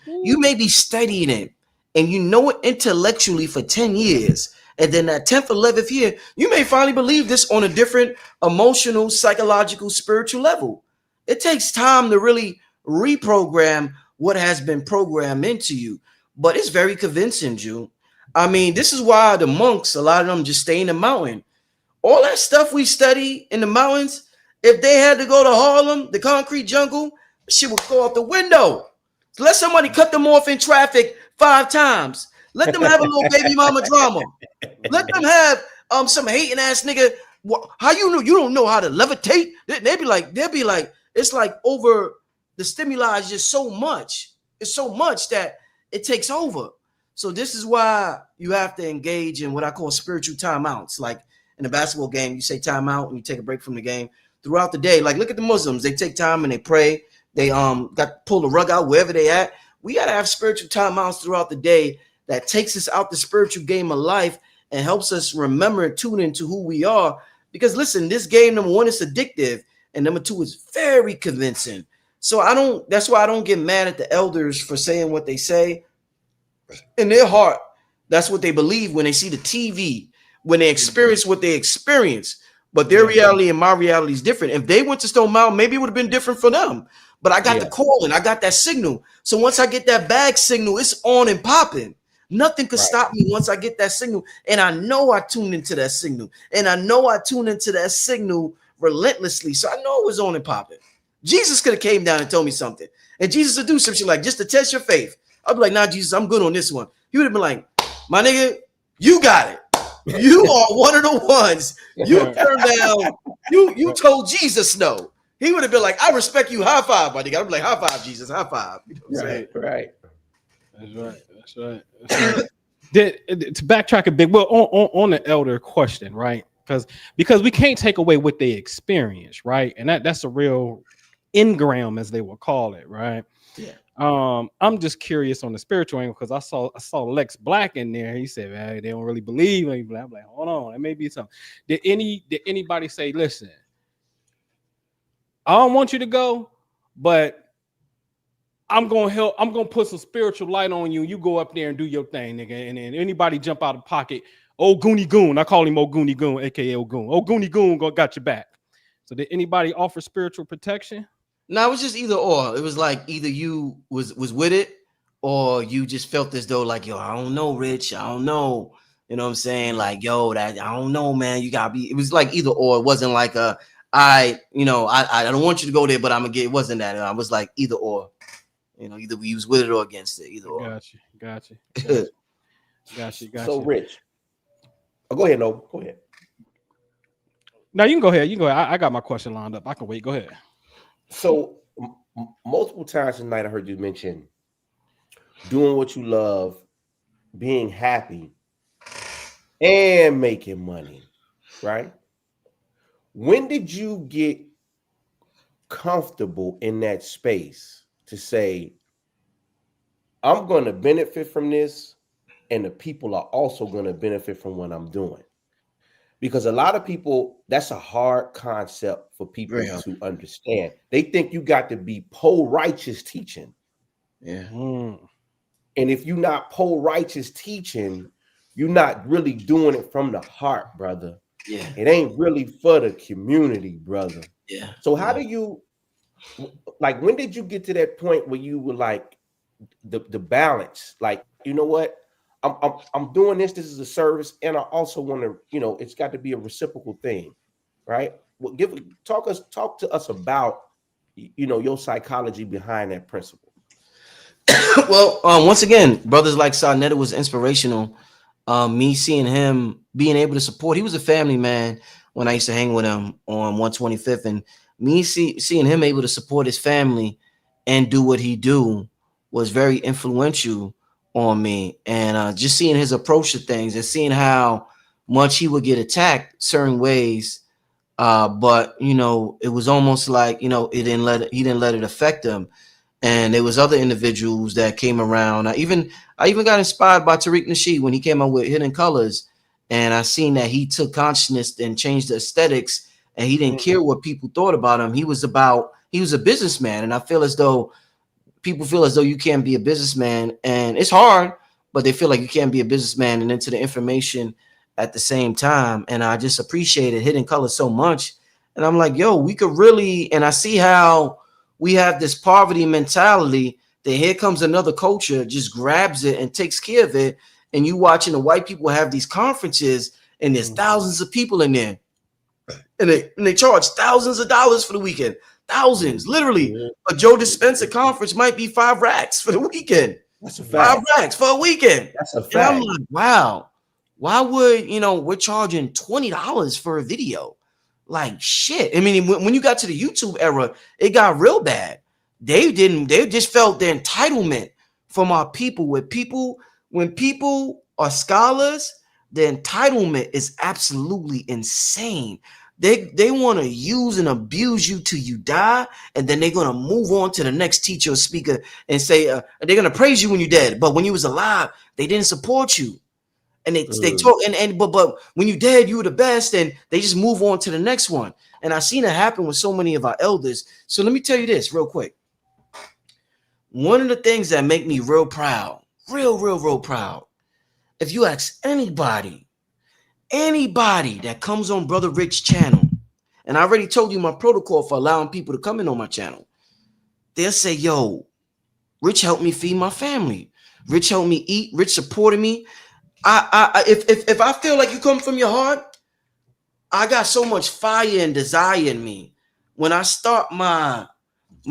You may be studying it and you know it intellectually for 10 years. And then that 10th, 11th year, you may finally believe this on a different emotional, psychological, spiritual level. It takes time to really reprogram what has been programmed into you. But it's very convincing, Jew. I mean, this is why the monks, a lot of them just stay in the mountain. All that stuff we study in the mountains, if they had to go to Harlem, the concrete jungle, shit would go out the window. Let somebody cut them off in traffic 5 times. Let them have a little baby mama drama. Let them have some hating ass nigga. How you know you don't know how to levitate? They'll be like, it's like over the stimuli is just so much. It's so much that it takes over. So this is why you have to engage in what I call spiritual timeouts. Like in a basketball game, you say timeout and you take a break from the game throughout the day. Like look at the Muslims, they take time and they pray. They got to pull the rug out wherever they at. We got to have spiritual timeouts throughout the day that takes us out the spiritual game of life and helps us remember and tune into who we are. Because listen, this game, number one, is addictive, and number two, is very convincing. So that's why I don't get mad at the elders for saying what they say. In their heart, that's what they believe when they see the TV, when they experience what they experience. But their reality and my reality is different. If they went to Stone Mountain, maybe it would have been different for them. But I got the call and I got that signal. So once I get that bag signal, it's on and popping. Nothing could stop me once I get that signal. And I know I tuned into that signal. And I know I tuned into that signal relentlessly. So I know it was on and popping. Jesus could have came down and told me something. And Jesus would do some shit like, just to test your faith. I'd be like, nah, Jesus, I'm good on this one. He would have been like, my nigga, you got it. You are one of the ones. You turned down. You told Jesus no. He would have been like, I respect you. High five, my nigga. I'd be like, high five, Jesus. High five. You know what I'm saying? Right. That's right. That's right. That's right. To backtrack a bit, well, on the elder question, right? Because we can't take away what they experience, right? And that's a real engram, as they will call it, right? Yeah. I'm just curious on the spiritual angle because I saw Lex Black in there. He said, "Man, they don't really believe in Black." I'm like, hold on, it may be something. Did anybody say, listen, I don't want you to go, but I'm gonna help. I'm gonna put some spiritual light on you. You go up there and do your thing, nigga. And then anybody jump out of pocket, old Goonie Goon. I call him old Goonie Goon, aka old Goon. Old Goonie Goon got your back. So did anybody offer spiritual protection? No, it was just either or. It was like either you was with it or you just felt as though like, yo, I don't know, Rich. I don't know. You know what I'm saying? Like, yo, that I don't know, man. You gotta be. It was like either or. It wasn't like I don't want you to go there, but I'm gonna get. It wasn't that. I was like either or. You know, either we was with it or against it. Either or. Got you. So, Rich. Oh, go ahead, no. Go ahead. No, you can go ahead. I got my question lined up. I can wait. Go ahead. So, multiple times tonight, I heard you mention doing what you love, being happy, and making money, right? When did you get comfortable in that space to say, I'm going to benefit from this, and the people are also going to benefit from what I'm doing? Because a lot of people, that's a hard concept for people to understand. They think you got to be righteous teaching. Yeah. And if you're not righteous teaching, you're not really doing it from the heart, brother. Yeah. It ain't really for the community, brother. Yeah. So how do you, like, when did you get to that point where you were like the balance? Like, you know what? I'm doing this. This is a service, and I also want to, it's got to be a reciprocal thing, right? Well, talk to us about, your psychology behind that principle. Well, once again, brothers like Sarnetta was inspirational. Me seeing him being able to support. He was a family man when I used to hang with him on 125th, and me seeing him able to support his family and do what he do was very influential on me. And just seeing his approach to things and seeing how much he would get attacked certain ways, but it was almost like he didn't let it affect him. And there was other individuals that came around. I even got inspired by Tariq Nasheed when he came out with Hidden Colors, and I seen that he took consciousness and changed the aesthetics, and he didn't care what people thought about him. He was a businessman, and I feel as though people feel as though you can't be a businessman, and it's hard, but they feel like you can't be a businessman and into the information at the same time. And I just appreciated Hidden Color so much. And I'm like, yo, we could really, and I see how we have this poverty mentality that here comes another culture, just grabs it and takes care of it. And you watching the white people have these conferences, and there's thousands of people in there, and they charge thousands of dollars for the weekend. Thousands, literally. A Joe Dispenza conference might be $5 for the weekend. That's a fact. $5 for a weekend. That's a fact. And I'm like, wow, why would we're charging $20 for a video? Like shit. I mean, when you got to the YouTube era, it got real bad. They just felt the entitlement from our people. When people are scholars, the entitlement is absolutely insane. They want to use and abuse you till you die, and then they're gonna move on to the next teacher or speaker and say they're gonna praise you when you're dead, but when you was alive, they didn't support you, and they talk but when you dead, you were the best, and they just move on to the next one. And I've seen it happen with so many of our elders. So let me tell you this real quick. One of the things that make me real proud, real proud, if you ask anybody that comes on Brother Rich's channel, and I already told you my protocol for allowing people to come in on my channel, they'll say, yo, Rich helped me feed my family. Rich helped me eat. Rich supported me. If I feel like you come from your heart, I got so much fire and desire in me. When I start my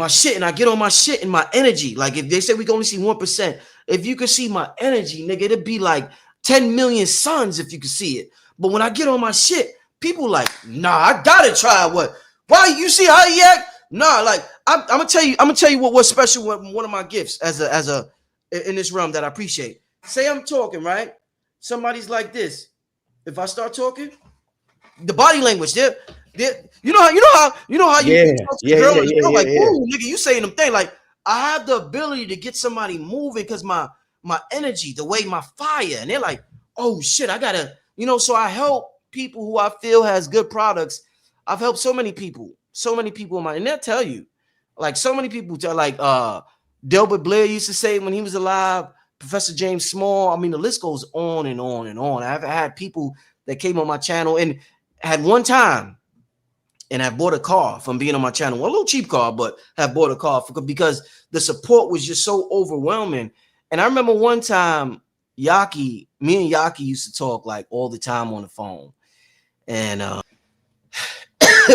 shit and I get on my shit and my energy, like if they say we can only see 1%, if you could see my energy, nigga, it'd be like 10 million suns if you could see it. But when I get on my shit, people like, nah, I gotta try what? Why you see how he act? Nah, like I'm gonna tell you what's special with one of my gifts as a in this realm that I appreciate. Say I'm talking, right? Somebody's like this. If I start talking, the body language, there, you know how you talk to the girl, and the girl like, ooh, nigga, you saying them thing. Like I have the ability to get somebody moving because my energy, the way my fire, and they're like, oh shit, I gotta, so I help people who I feel has good products. I've helped so many people and they'll tell you, like so many people tell, like Delbert Blair used to say when he was alive, Professor James Small. I mean, the list goes on and on and on. I've had people that came on my channel and had one time and I bought a car from being on my channel, well, a little cheap car, but have bought a car because the support was just so overwhelming. And I remember one time, me and Yaki used to talk like all the time on the phone. And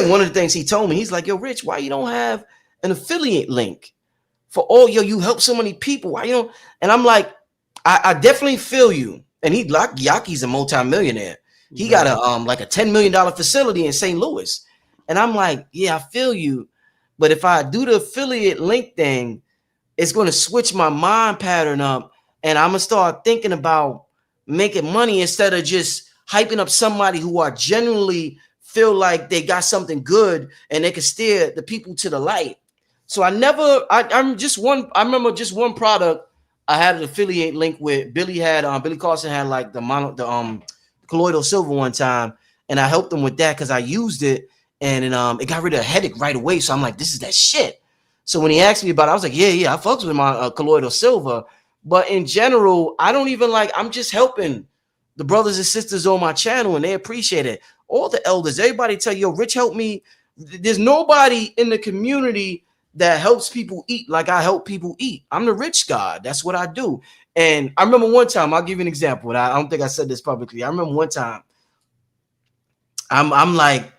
one of the things he told me, he's like, yo, Rich, why you don't have an affiliate link for all you help so many people? Why you don't? And I'm like, I definitely feel you. And Yaki's a multimillionaire. He got a $10 million facility in St. Louis. And I'm like, yeah, I feel you. But if I do the affiliate link thing, it's going to switch my mind pattern up. And I'm going to start thinking about making money instead of just hyping up somebody who I genuinely feel like they got something good and they can steer the people to the light. So I remember just one product I had an affiliate link with. Billy Carson had like the colloidal silver one time, and I helped him with that because I used it and it got rid of a headache right away. So I'm like, this is that shit. So when he asked me about it, I was like, yeah, I fucks with my colloidal silver. But in general, I don't even I'm just helping the brothers and sisters on my channel, and they appreciate it. All the elders, everybody tell you, yo, Rich helped me. There's nobody in the community that helps people eat like I help people eat. I'm the rich God. That's what I do. And I remember one time, I'll give you an example. And I don't think I said this publicly. I remember one time, I'm like,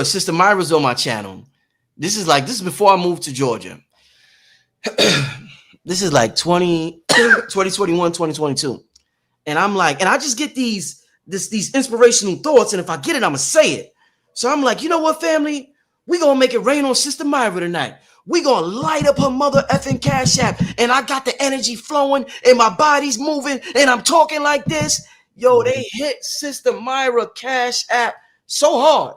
Sister Myra's on my channel. This is before I moved to Georgia. This is like 2021, 2022. And I'm like, and I just get these inspirational thoughts. And if I get it, I'm going to say it. So I'm like, you know what, family? We going to make it rain on Sister Myra tonight. We going to light up her mother effing Cash App. And I got the energy flowing and my body's moving and I'm talking like this. Yo, they hit Sister Myra Cash App so hard.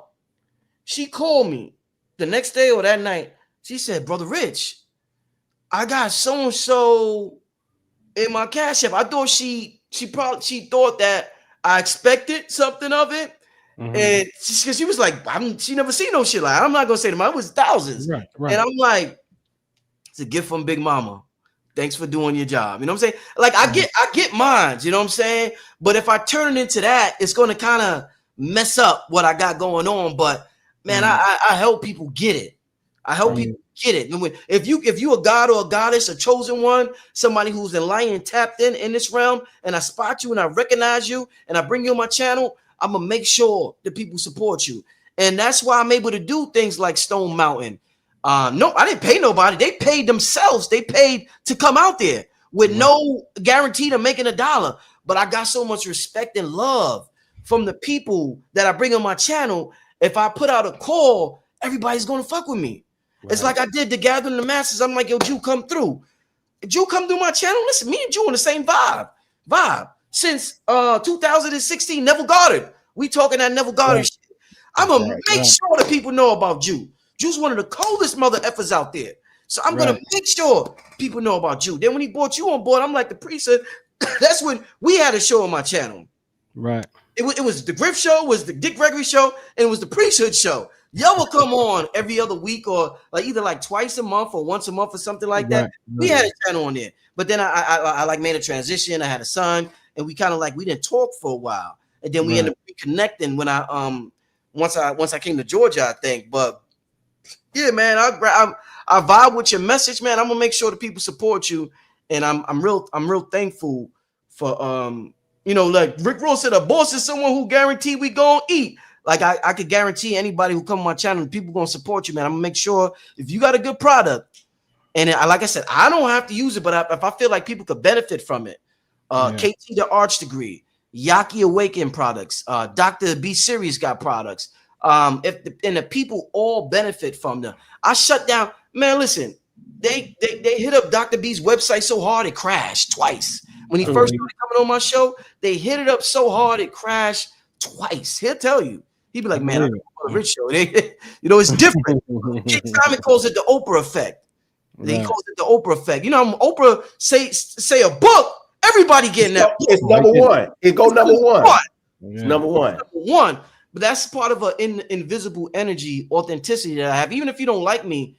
She called me the next day or that night. She said, Brother Rich, I got so-and-so in my Cash App. I thought she thought that I expected something of it. Mhm. And because she was like, she never seen no shit like that. I'm not gonna say to my, it was thousands. Right, And right. I'm like, it's a gift from Big Mama. Thanks for doing your job. You know what I'm saying? Like I get mines, you know what I'm saying? But if I turn it into that, it's gonna kind of mess up what I got going on. But man, I help people get it. I help people get it. And if you a god or a goddess, a chosen one, somebody who's enlightened, tapped in this realm, and I spot you and I recognize you and I bring you on my channel, I'm gonna make sure that people support you. And that's why I'm able to do things like Stone Mountain. No, I didn't pay nobody. They paid themselves. They paid to come out there with no guarantee to making a dollar. But I got so much respect and love from the people that I bring on my channel. If I put out a call, everybody's gonna fuck with me. Right. It's like I did the Gathering the Masses. I'm like, yo, Jew, come through. Jew, come through my channel. Listen, me and Jew on the same vibe. Since 2016, Neville Goddard. We talking that Neville Goddard shit. I'm gonna make sure that people know about Jew. Jew's one of the coldest mother effers out there. So I'm gonna make sure people know about Jew. Then when he brought you on board, I'm like the Priesthood. That's when we had a show on my channel. Right. It was the Griff show, was the Dick Gregory show, and it was the Priesthood show. Y'all will come on every other week or like either like twice a month or once a month or something like that. We had a channel on there. But then I like made a transition. I had a son, and we kind of like we didn't talk for a while. And then we ended up reconnecting when I once I came to Georgia, I think. But yeah, man, I vibe with your message, man. I'm gonna make sure that people support you, and I'm real thankful for you know, like Rick Ross said, a boss is someone who guarantee we gonna eat. Like I could guarantee anybody who come on my channel, people gonna support you, man. I'm gonna make sure if you got a good product, and like I said, I don't have to use it, but if I feel like people could benefit from it, KT the Arch Degree, Yaki Awaken products, Dr. B Series got products. And the people all benefit from them. I shut down, man. Listen, they hit up Dr. B's website so hard it crashed twice. When he first started coming on my show, they hit it up so hard it crashed twice. He'll tell you. He'd be like, man, I'm on a rich show. You know, it's different. Simon calls it the Oprah effect. He calls it the Oprah effect. You know, Oprah say a book, everybody getting that. It's number one. It go number one. It's number one. Number one. But that's part of an invisible energy, authenticity that I have. Even if you don't like me,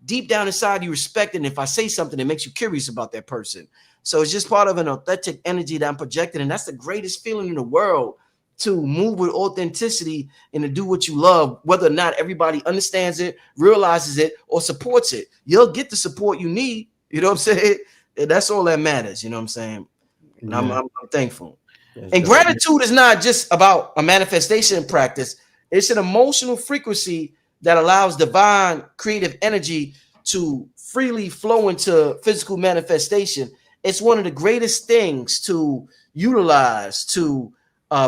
deep down inside you respect it. And if I say something, it makes you curious about that person. So it's just part of an authentic energy that I'm projecting. And that's the greatest feeling in the world, to move with authenticity and to do what you love, whether or not everybody understands it, realizes it, or supports it. You'll get the support you need. You know what I'm saying? And that's all that matters. You know what I'm saying? And I'm thankful. And gratitude is not just about a manifestation practice. It's an emotional frequency that allows divine creative energy to freely flow into physical manifestation. It's one of the greatest things to utilize to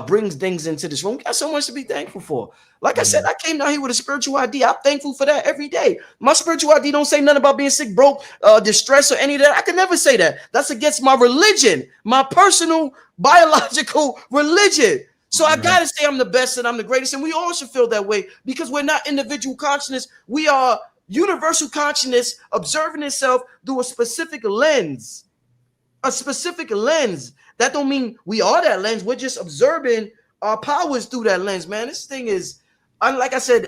bring things into this room. We got so much to be thankful for. Like I said, I came down here with a spiritual ID. I'm thankful for that every day. My spiritual ID don't say nothing about being sick, broke, distress, or any of that. I can never say that. That's against my religion, my personal biological religion. So I gotta say I'm the best and I'm the greatest, and we all should feel that way because we're not individual consciousness. We are universal consciousness observing itself through a specific lens. A specific lens. That don't mean we are that lens. We're just observing our powers through that lens, man. This thing is, like I said,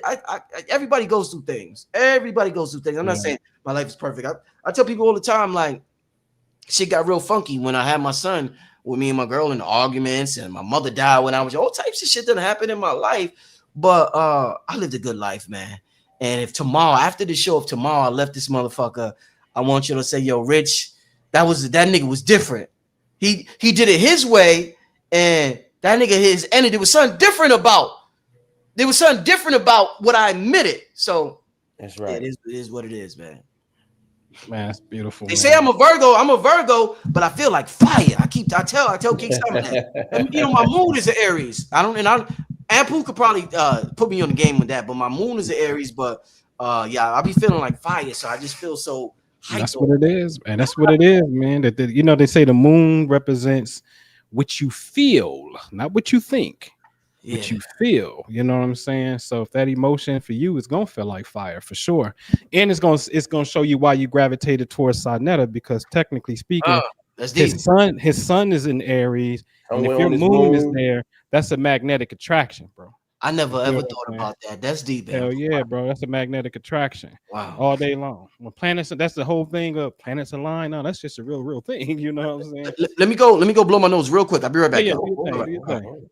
everybody goes through things. Everybody goes through things. I'm not saying my life is perfect. I tell people all the time, like, shit got real funky when I had my son with me and my girl in arguments, and my mother died when I was all types of shit that happened in my life. But I lived a good life, man. And if tomorrow, after the show, if tomorrow I left this motherfucker, I want you to say, yo, Rich, that nigga was different. He did it his way, and that nigga his ended. There was something different about what I admitted. So that's right. It is what it is, man. Man, that's beautiful. They say I'm a Virgo, but I feel like fire. I tell King Simon that. And, you know, my moon is an Aries. Anpu could probably put me on the game with that, but my moon is an Aries. But yeah, I'll be feeling like fire. So I just feel so. That's what it is, man. That's what it is, man. That you know, they say the moon represents what you feel, not what you think. What you feel, you know what I'm saying? So if that emotion for you is gonna feel like fire for sure, and it's gonna show you why you gravitated towards Sarnetta, because technically speaking, That's deep. His sun is in Aries, and if Somewhere your on this moon is moon. there, that's a magnetic attraction, bro. I You never feel ever what thought I'm saying? about that. That's deep, Hell Anpu. yeah, bro. That's a magnetic attraction Wow. all day long. When planets, that's the whole thing of planets align. No, that's just a real thing. You know what I'm saying? Let me go. Let me go blow my nose real quick. I'll be right Yeah, back, yeah. y'all. Do your All thing. right, Do your all right, thing. all right.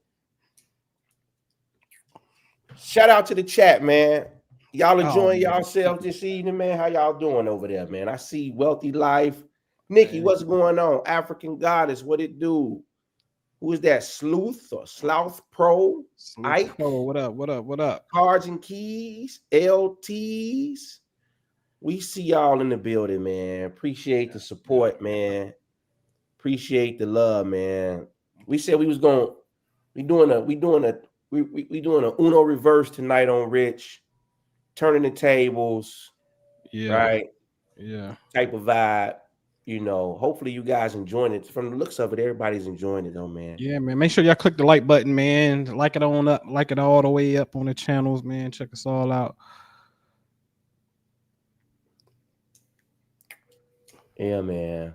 Shout out to the chat, man. Y'all Oh enjoying man, yourselves this evening, man. How y'all doing over there, man? I see Wealthy Life. Nikki, man. what's going on? African Goddess, what it do? Who is that? Sleuth or Slouth Pro? Salute Ike, Pro. What up? What up? What up? Cards and Keys, LTs. We see y'all in the building, man. Appreciate the support, man. Appreciate the love, man. We said we was going. We doing a Uno reverse tonight on Rich, turning the tables, Yeah, right? yeah. Type of vibe. You know, hopefully you guys enjoying it. From the looks of it, everybody's enjoying it, though, man. Yeah, man. Make sure y'all click the like button, man. Like it on up, like it all the way up on the channels, man. Check us all out. Yeah, man.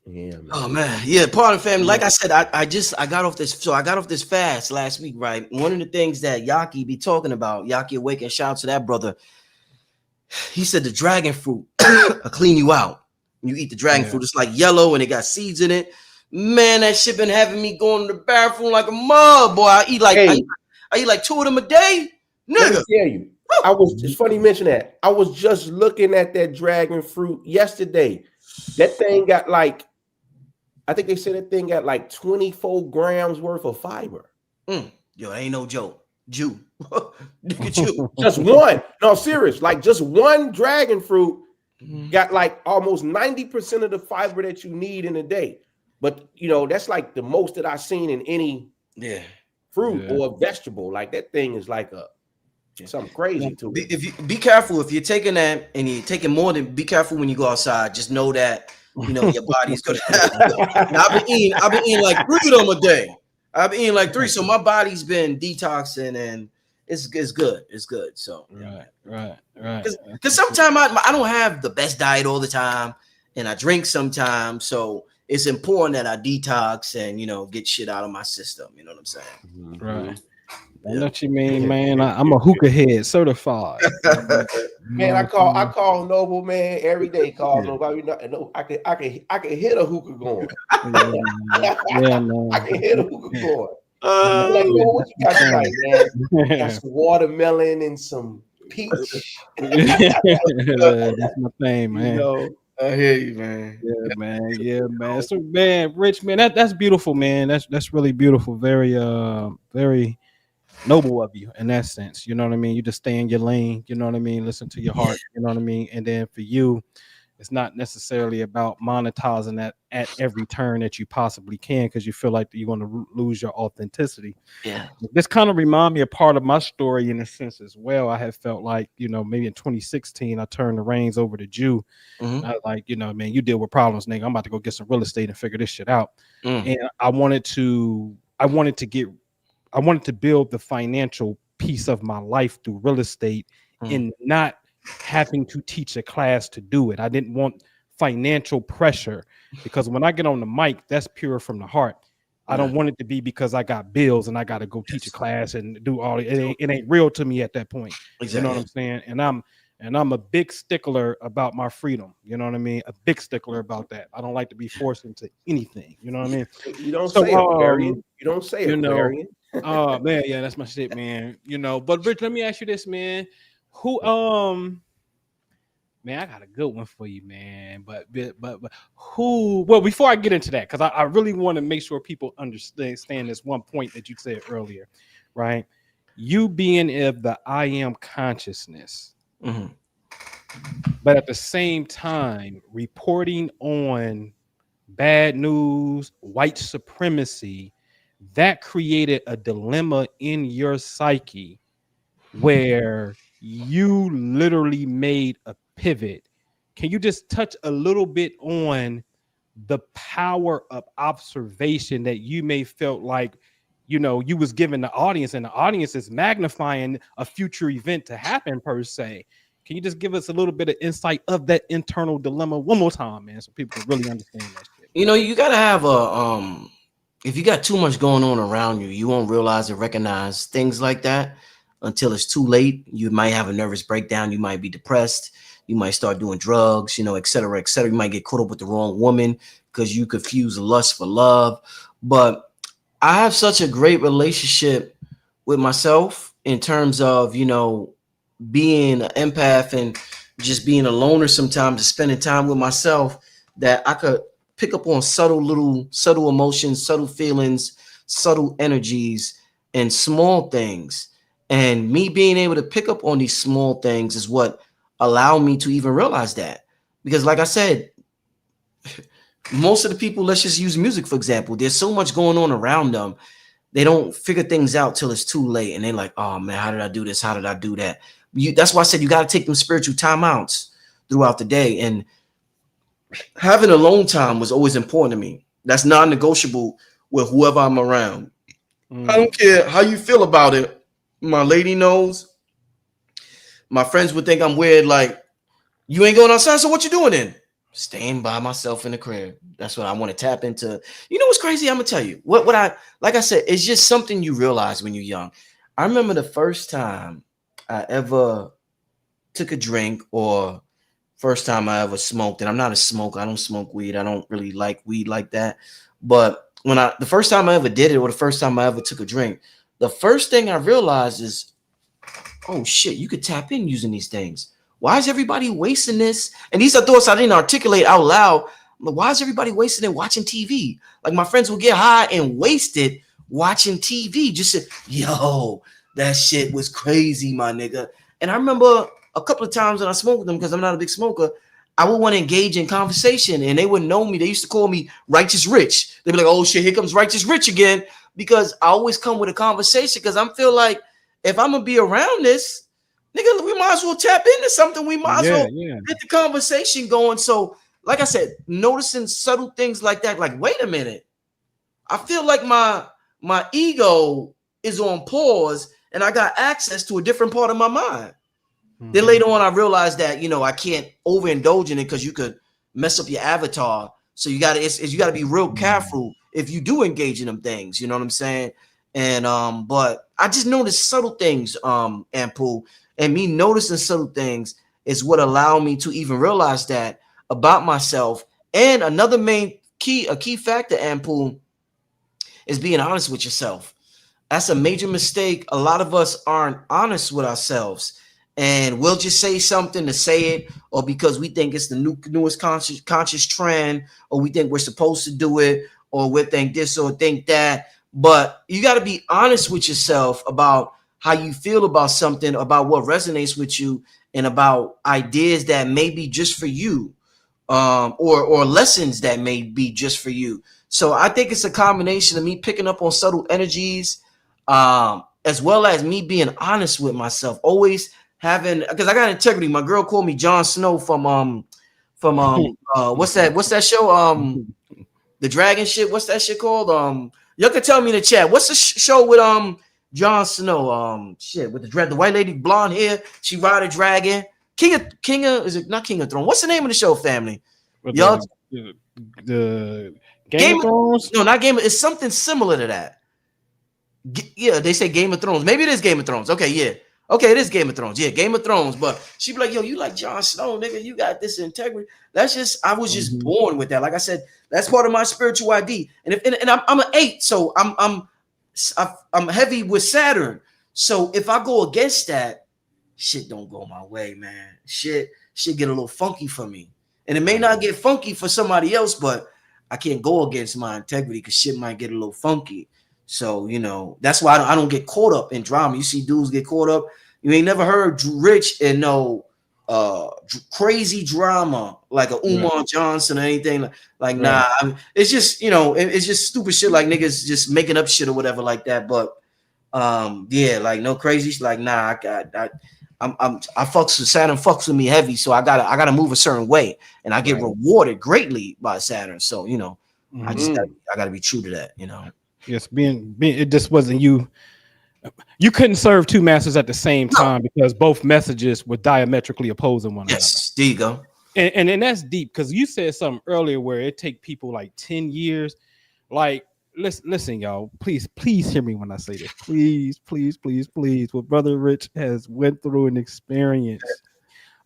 Yeah, man. Oh man, yeah, pardon family. Like I said, I got off this. So I got off this fast last week, right? One of the things that Yaki be talking about, Yaki Awaken, shout out to that brother. He said the dragon fruit will clean you out. You eat the dragon Yeah. fruit, it's like yellow and it got seeds in it. Man, that shit been having me going to the bathroom like a mug, boy. I eat like 2 of them a day, Let me nigga. tell you, it's funny you mention that. I was just looking at that dragon fruit yesterday. That thing got like, I think they said that thing got like 24 grams worth of fiber. Yo, ain't no joke. Jew. Look at you. Just one. No, serious. Like just one dragon fruit got like almost 90% of the fiber that you need in a day. But you know, that's like the most that I've seen in any fruit or vegetable. Like that thing is like something crazy to it. If you be careful if you're taking that and you're taking more than, be careful when you go outside. Just know that you know your body's gonna have. I've been eating like 3 of them a day. I've been eating like 3, so my body's been detoxing and it's good. It's good. So right. Because sometimes I don't have the best diet all the time, and I drink sometimes. So it's important that I detox and get shit out of my system. You know what I'm saying? Right. I know what you mean, man. I'm a hookah head certified. Man, I call Noble, man, every day. Call nobody. I can hit a hookah going. Yeah, man. I can hit a hookah going. I'm like, Noble, what you got tonight, man? Got some watermelon and some peach. That's my thing, man. I hear you, man. Yeah, man. So, man, Rich, man, that's beautiful, man. That's really beautiful. Very, very noble of you in that sense. You know what I mean? You just stay in your lane. You know what I mean? Listen to your heart. You know what I mean? And then for you, it's not necessarily about monetizing that at every turn that you possibly can because you feel like you're going to lose your authenticity. Yeah. This kind of remind me of part of my story in a sense as well. I have felt like, maybe in 2016, I turned the reins over to Jew. Mm-hmm. I like, man, you deal with problems, nigga. I'm about to go get some real estate and figure this shit out. And I wanted to build the financial piece of my life through real estate and not having to teach a class to do it. I didn't want financial pressure because when I get on the mic, that's pure from the heart. I don't want it to be because I got bills and I got to go teach a class and do all it. It ain't real to me at that point. Exactly. You know what I'm saying? And I'm a big stickler about my freedom. You know what I mean? A big stickler about that. I don't like to be forced into anything. You know what I mean? You don't say Aquarian. You don't say Aquarian. Oh man, yeah, that's my shit, man. But Rich, let me ask you this, man. Who man, I got a good one for you, man. But who? Well, before I get into that, because I really want to make sure people understand this one point that you said earlier, right? You being of the I am consciousness, but at the same time reporting on bad news, white supremacy, that created a dilemma in your psyche where you literally made a pivot. Can you just touch a little bit on the power of observation that you may felt like you was giving the audience, and the audience is magnifying a future event to happen per se? Can you just give us a little bit of insight of that internal dilemma one more time, man, so people can really understand that shit? You know, you gotta have a if you got too much going on around you, you won't realize and recognize things like that until it's too late. You might have a nervous breakdown, you might be depressed, you might start doing drugs, you know, et cetera, et cetera. You might get caught up with the wrong woman because you confuse lust for love. But I have such a great relationship with myself in terms of, you know, being an empath and just being a loner sometimes and spending time with myself, that I could pick up on subtle emotions, subtle feelings, subtle energies, and small things. And me being able to pick up on these small things is what allowed me to even realize that. Because like I said, most of the people, let's just use music for example, there's so much going on around them, they don't figure things out till it's too late, and they're like, oh man, how did I do this, how did I do that? That's why I said you got to take them spiritual timeouts throughout the day. And having alone time was always important to me. That's non-negotiable with whoever I'm around. I don't care how you feel about it. My lady knows. My friends would think I'm weird, like, you ain't going outside, so what you doing then? Staying by myself in the crib. That's what I want to tap into. You know what's crazy? I'm gonna tell you what I like. I said, it's just something you realize when you're young. I remember the first time I ever took a drink, or first time I ever smoked. And I'm not a smoker. I don't smoke weed. I don't really like weed like that. But the first time I ever did it, or the first time I ever took a drink, the first thing I realized is, oh shit, you could tap in using these things. Why is everybody wasting this? And these are thoughts I didn't articulate out loud. But why is everybody wasting it watching TV? Like my friends will get high and waste it watching TV. Just say, yo, that shit was crazy, my nigga. And I remember a couple of times when I smoked with them, because I'm not a big smoker, I would want to engage in conversation, and they wouldn't know me. They used to call me Righteous Rich. They'd be like, oh shit, here comes Righteous Rich again, because I always come with a conversation, because I feel like if I'm going to be around this, nigga, we might as well tap into something. We might as well get the conversation going. So, like I said, noticing subtle things like that, like, wait a minute. I feel like my ego is on pause, and I got access to a different part of my mind. Then later on, I realized that, you know, I can't overindulge in it, because you could mess up your avatar. So you gotta be real careful if you do engage in them things. You know what I'm saying? And but I just noticed subtle things, Anpu, and me noticing subtle things is what allowed me to even realize that about myself. And another a key factor, Anpu, is being honest with yourself. That's a major mistake. A lot of us aren't honest with ourselves, and we'll just say something to say it, or because we think it's the newest conscious trend, or we think we're supposed to do it, or we think this or think that. But you got to be honest with yourself about how you feel about something, about what resonates with you, and about ideas that may be just for you, or lessons that may be just for you. So I think it's a combination of me picking up on subtle energies, as well as me being honest with myself, always having, because I got integrity. My girl called me Jon Snow from what's that show, the dragon shit, what's that shit called? Y'all can tell me in the chat, what's the show with Jon Snow, shit, with the white lady, blonde hair, she ride a dragon, King of, is it not King of Thrones? What's the name of the show, family? Y'all, the Game of Thrones? No, not Game of, it's something similar to that. Yeah, they say Game of Thrones. Maybe it is Game of Thrones. Okay, yeah. Okay, it is Game of Thrones. Yeah, Game of Thrones. But she'd be like, yo, you like Jon Snow, nigga. You got this integrity. That's just, I was just born with that. Like I said, that's part of my spiritual ID. And I'm an 8, so I'm heavy with Saturn. So if I go against that, shit don't go my way, man. Shit get a little funky for me. And it may not get funky for somebody else, but I can't go against my integrity, because shit might get a little funky. So, you know, that's why I don't get caught up in drama. You see dudes get caught up. You ain't never heard Rich in no crazy drama like a Umar Johnson or anything. Like nah, it's just, you know, it's just stupid shit, like niggas just making up shit or whatever like that. But yeah, like no crazy shit. Like nah, I fucks with Saturn, fucks with me heavy, so I gotta move a certain way, and I get rewarded greatly by Saturn. So, you know, I gotta be true to that, you know. Yes, being it just wasn't you You couldn't serve two masters at the same No. time because both messages were diametrically opposing one another. Yes, there you go. And that's deep because you said something earlier where it take people like 10 years. Like, listen, y'all, please hear me when I say this. Please. What Brother Rich has went through and experienced.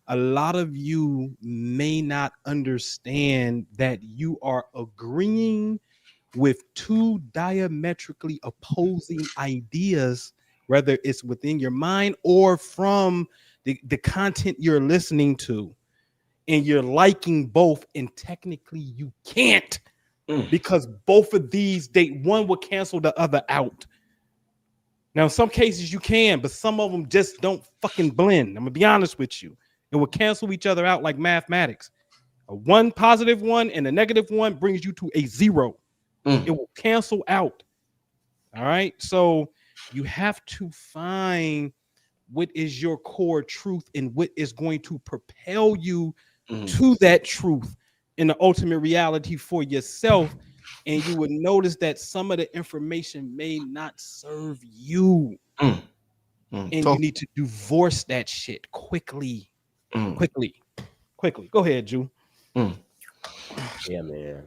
A lot of you may not understand that you are agreeing with two diametrically opposing ideas, whether it's within your mind or from the content you're listening to, and you're liking both, and technically you can't because both of these, one will cancel the other out. Now, in some cases you can, but some of them just don't fucking blend. I'm gonna be honest with you. It will cancel each other out like mathematics. A one positive one and a negative one brings you to a zero. It will cancel out. All right. So you have to find what is your core truth and what is going to propel you to that truth in the ultimate reality for yourself. And you would notice that some of the information may not serve you. And you need to divorce that shit quickly. Quickly. Go ahead, Ju. Yeah, man.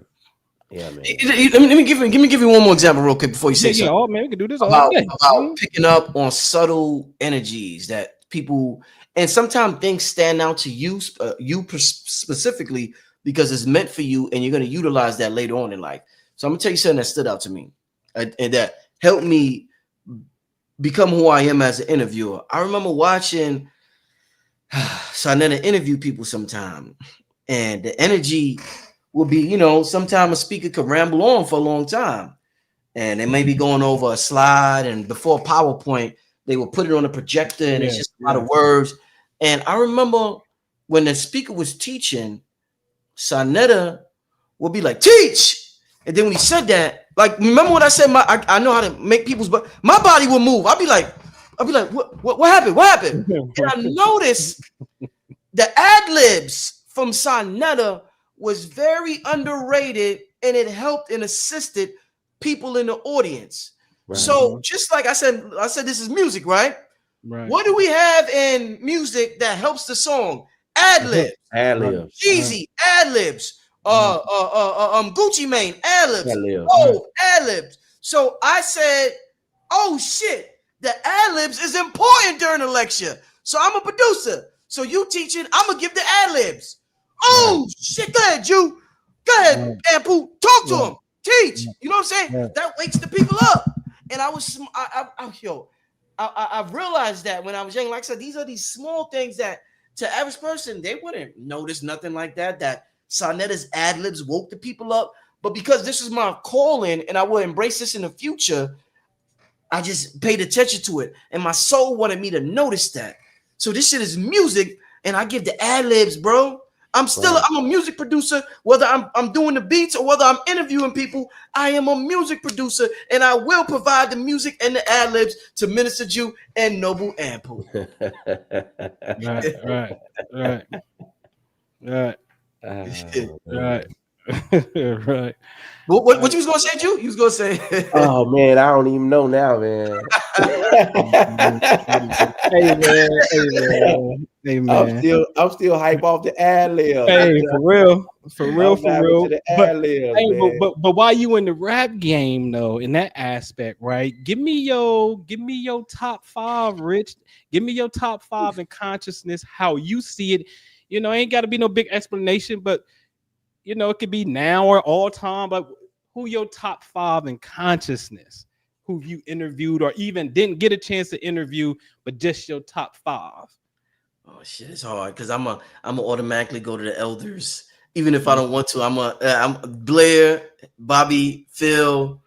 Let me give you one more example real quick before you say something. Oh man, we can do this all day. About picking up on subtle energies that people, and sometimes things stand out to you, specifically because it's meant for you, and you're going to utilize that later on in life. So I'm gonna tell you something that stood out to me, and that helped me become who I am as an interviewer. I remember watching Sanetta interview people sometime, and the energy will be, sometimes a speaker could ramble on for a long time, and they may be going over a slide, and before PowerPoint, they will put it on a projector, and it's just a lot of words. And I remember when the speaker was teaching, Sanetta would be like, "Teach!" And then when he said that, like, remember what I said? I know how to make people's, but my body would move. I'd be like, what happened? What happened? And I noticed the ad libs from Sanetta was very underrated, and it helped and assisted people in the audience. Right. So just like I said this is music, right? Right. What do we have in music that helps the song? Ad libs. Ad libs. Easy ad libs. Gucci Mane, ad libs. Oh, ad libs. So I said, oh shit, the ad libs is important during the lecture. So I'm a producer. So you teaching, I'm gonna give the ad libs. Oh shit, go ahead, Ju. Go ahead, Anpu. Talk to him. Teach. You know what I'm saying? That wakes the people up. And I've realized that when I was young, like I said, these are these small things that to average person, they wouldn't notice nothing like that. That Sanetta's ad libs woke the people up. But because this is my calling and I will embrace this in the future, I just paid attention to it. And my soul wanted me to notice that. So this shit is music, and I give the ad libs, bro. I'm a music producer, whether I'm doing the beats or whether I'm interviewing people. I am a music producer, and I will provide the music and the ad libs to Minister Jew and Noble Anpu. Right. What you was gonna say, Jew? You was gonna say? Oh man, I don't even know now, man. Hey man. I'm still hype off the ad lib. Hey, for real. But while you in the rap game though, in that aspect, right? Give me your top 5, Rich. Give me your top 5 in consciousness, how you see it. Ain't got to be no big explanation, but it could be now or all time. But who your top 5 in consciousness? Who you interviewed or even didn't get a chance to interview, but just your top 5? Oh shit, it's hard because I'm automatically go to the elders, even if I don't want to. I'm Blair, Bobby, Phil.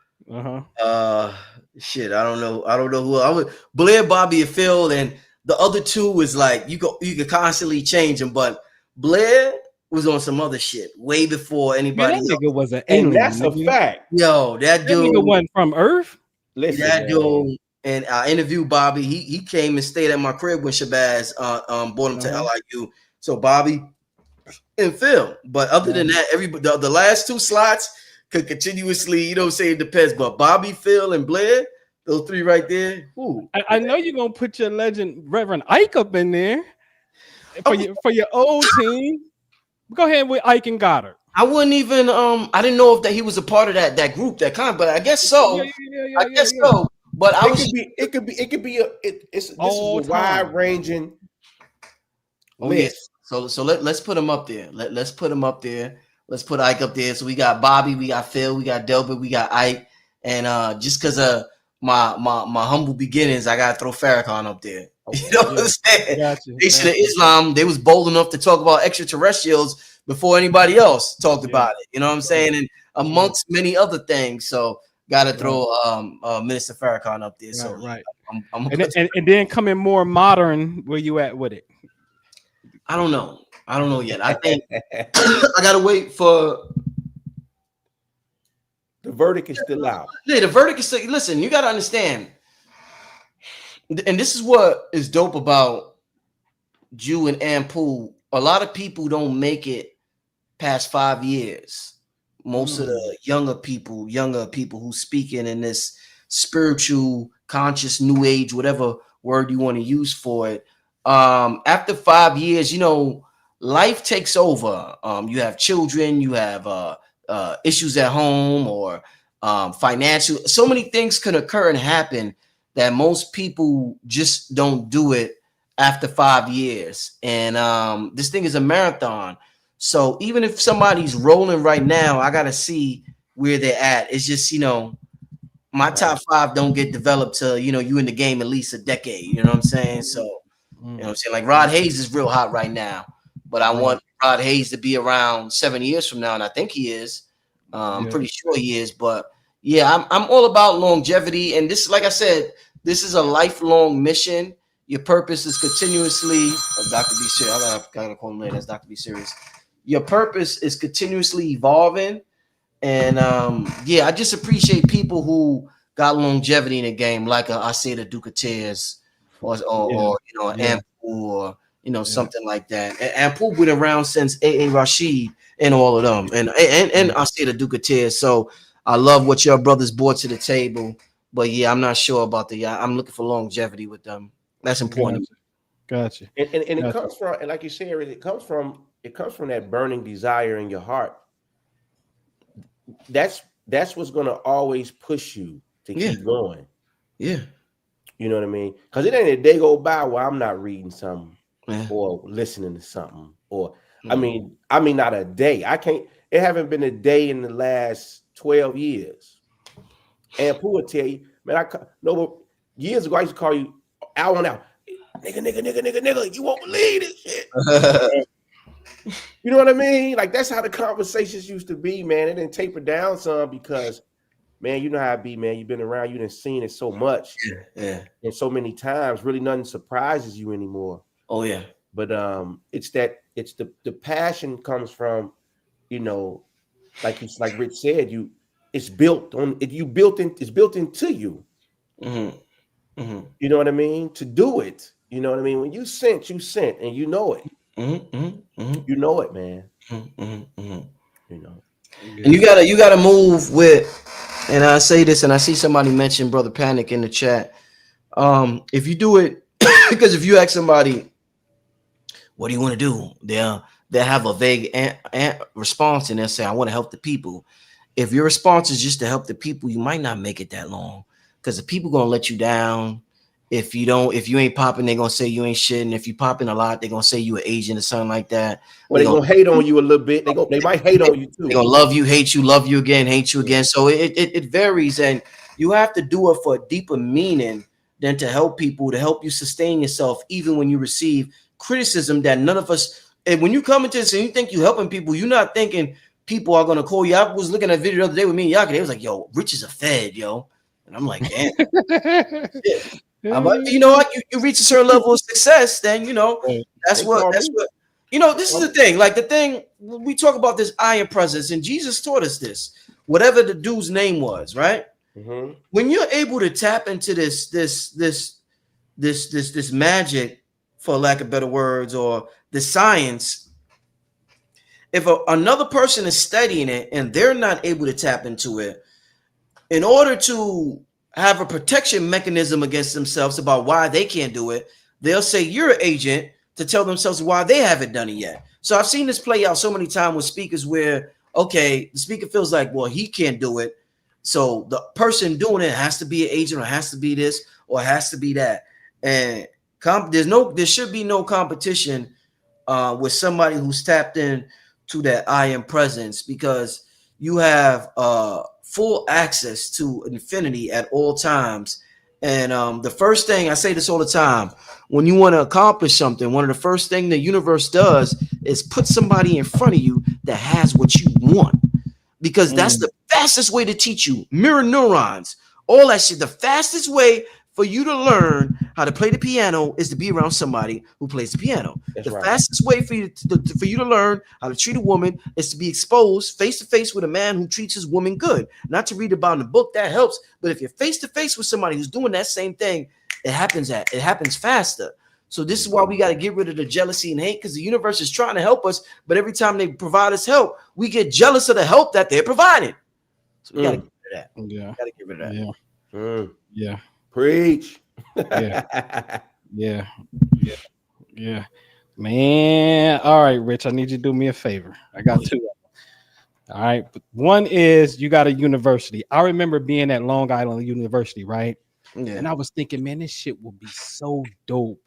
Shit, I don't know who I would. Blair, Bobby, and Phil, and the other two is like you could constantly change them, but Blair was on some other shit way before anybody. That nigga was an alien. And that's a fact. Yo, that dude nigga wasn't from Earth. Listen, that dude. And I interviewed Bobby. He came and stayed at my crib when Shabazz brought him to LIU. So Bobby and Phil. But other than that, everybody the last 2 slots could continuously, say it depends. But Bobby, Phil, and Blair, Those three right there. Ooh. I know you're gonna put your legend Reverend Ike up in there Oh, for your old team. Go ahead with Ike and Goddard. I wouldn't even I didn't know if that he was a part of that group, that kind, but I guess Yeah, so. I guess yeah. so. But I It was could be. It could be. It could be a. This is All a time. wide ranging oh yeah. list. So let's put him up there. Let's put him up there. Let's put Ike up there. So we got Bobby, we got Phil, we got Delbert, we got Ike, and just because of my humble beginnings, I gotta throw Farrakhan up there. Okay. You know what I'm saying? Gotcha. Nation of Islam, they was bold enough to talk about extraterrestrials before anybody else talked about it. You know what I'm saying? And amongst many other things. So gotta throw Minister Farrakhan up there. So Right. I'm And then coming more modern, where you at with it? I don't know yet. I think I gotta wait for The verdict is still out. yeah, the verdict is still, listen, you gotta understand. And this is what is dope about Jew and Anpu. A lot of people don't make it past 5 years. Most of the younger people who speaking in this spiritual, conscious, new age, whatever word you want to use for it. After 5 years, you know, life takes over. You have children, you have issues at home, or financial. So many things can occur and happen that most people just don't do it after 5 years. And this thing is a marathon. So even if somebody's rolling right now, I gotta see where they're at. It's just, you know, my top 5 don't get developed till, you know, you in the game at least a decade. You know what I'm saying? So, you know what I'm saying? Like Rod Hayes is real hot right now, but I want Rod Hayes to be around 7 years from now, and I think he is. I'm pretty sure he is. But yeah, I'm all about longevity, and this, like I said, this is a lifelong mission. Your purpose is continuously. Dr. B. Serious. I gotta call him later. That's Dr. B. Serious. Your purpose is continuously evolving, and yeah, I just appreciate people who got longevity in the game, like I say the Duke of Tears, or you know, Anpu, or you know, something like that. And Anpu been around since A.A. Rashid and all of them, and I say the Duke of Tears. So I love what your brothers brought to the table. But yeah, I'm not sure about I'm looking for longevity with them. That's important. Gotcha. And it comes from, and like you said, it comes from that burning desire in your heart. That's what's gonna always push you to keep going. Yeah. You know what I mean? Because it ain't a day go by where I'm not reading something or listening to something. Or I mean not a day. It haven't been a day in the last 12 years. And Pooh will tell you, man, years ago I used to call you hour on hour. Nigga, you won't believe this shit. You know what I mean? Like, that's how the conversations used to be, man. It didn't taper down some because, man, you know how it be, man. You've been around, you done seen it so much. Yeah. And so many times, really nothing surprises you anymore. Oh, yeah. But it's the passion comes from, you know, like Rich said, it's built into you. Mm-hmm. You know what I mean? To do it. You know what I mean? When you sent, and you know it. You know it, man. You know. And you gotta move with, and I say this, and I see somebody mention Brother Panic in the chat. If you do it, because if you ask somebody, what do you want to do? They'll have a vague response, and they'll say, I want to help the people. If your response is just to help the people, you might not make it that long, because the people gonna let you down. If you ain't popping, they're gonna say you ain't shit. And if you popping a lot, they're gonna say you an agent or something like that. Well, they're gonna hate on you a little bit. They might hate on you too. They're gonna love you, hate you again, hate you again. So it varies, and you have to do it for a deeper meaning than to help people, to help you sustain yourself, even when you receive criticism that none of us. And when you come into this and you think you're helping people, you're not thinking people are gonna call you. I was looking at a video the other day with me and Yaka. They was like, "Yo, Rich is a Fed, yo," and I'm like, "Damn." But you know what? You reach a certain level of success, then you know that's what you know. This is the thing. Like the thing we talk about, this iron presence, and Jesus taught us this. Whatever the dude's name was, right? Mm-hmm. When you're able to tap into this magic, for lack of better words, or the science, if another person is studying it and they're not able to tap into it, in order to have a protection mechanism against themselves about why they can't do it. They'll say you're an agent to tell themselves why they haven't done it yet. So I've seen this play out so many times with speakers where, okay, the speaker feels like, well, he can't do it. So the person doing it has to be an agent or has to be this or has to be that. And there should be no competition with somebody who's tapped in to that I am presence, because you have full access to infinity at all times. And the first thing, I say this all the time, when you want to accomplish something, one of the first thing the universe does is put somebody in front of you that has what you want, because that's the fastest way to teach you. Mirror neurons, all that shit. The fastest way for you to learn how to play the piano is to be around somebody who plays the piano. That's right. Fastest way for you to learn how to treat a woman is to be exposed face to face with a man who treats his woman good. Not to read about in a book, that helps, but if you're face to face with somebody who's doing that same thing, it happens faster. So this is why we got to get rid of the jealousy and hate, because the universe is trying to help us, but every time they provide us help, we get jealous of the help that they're providing. So we got to get rid of that. Yeah. Got to get rid of that. Yeah. Yeah. Preach. Yeah. Yeah. Yeah. Yeah. Man. All right, Rich. I need you to do me a favor. I got two. All right. One is you got a university. I remember being at Long Island University, right? Yeah. And I was thinking, man, this shit would be so dope.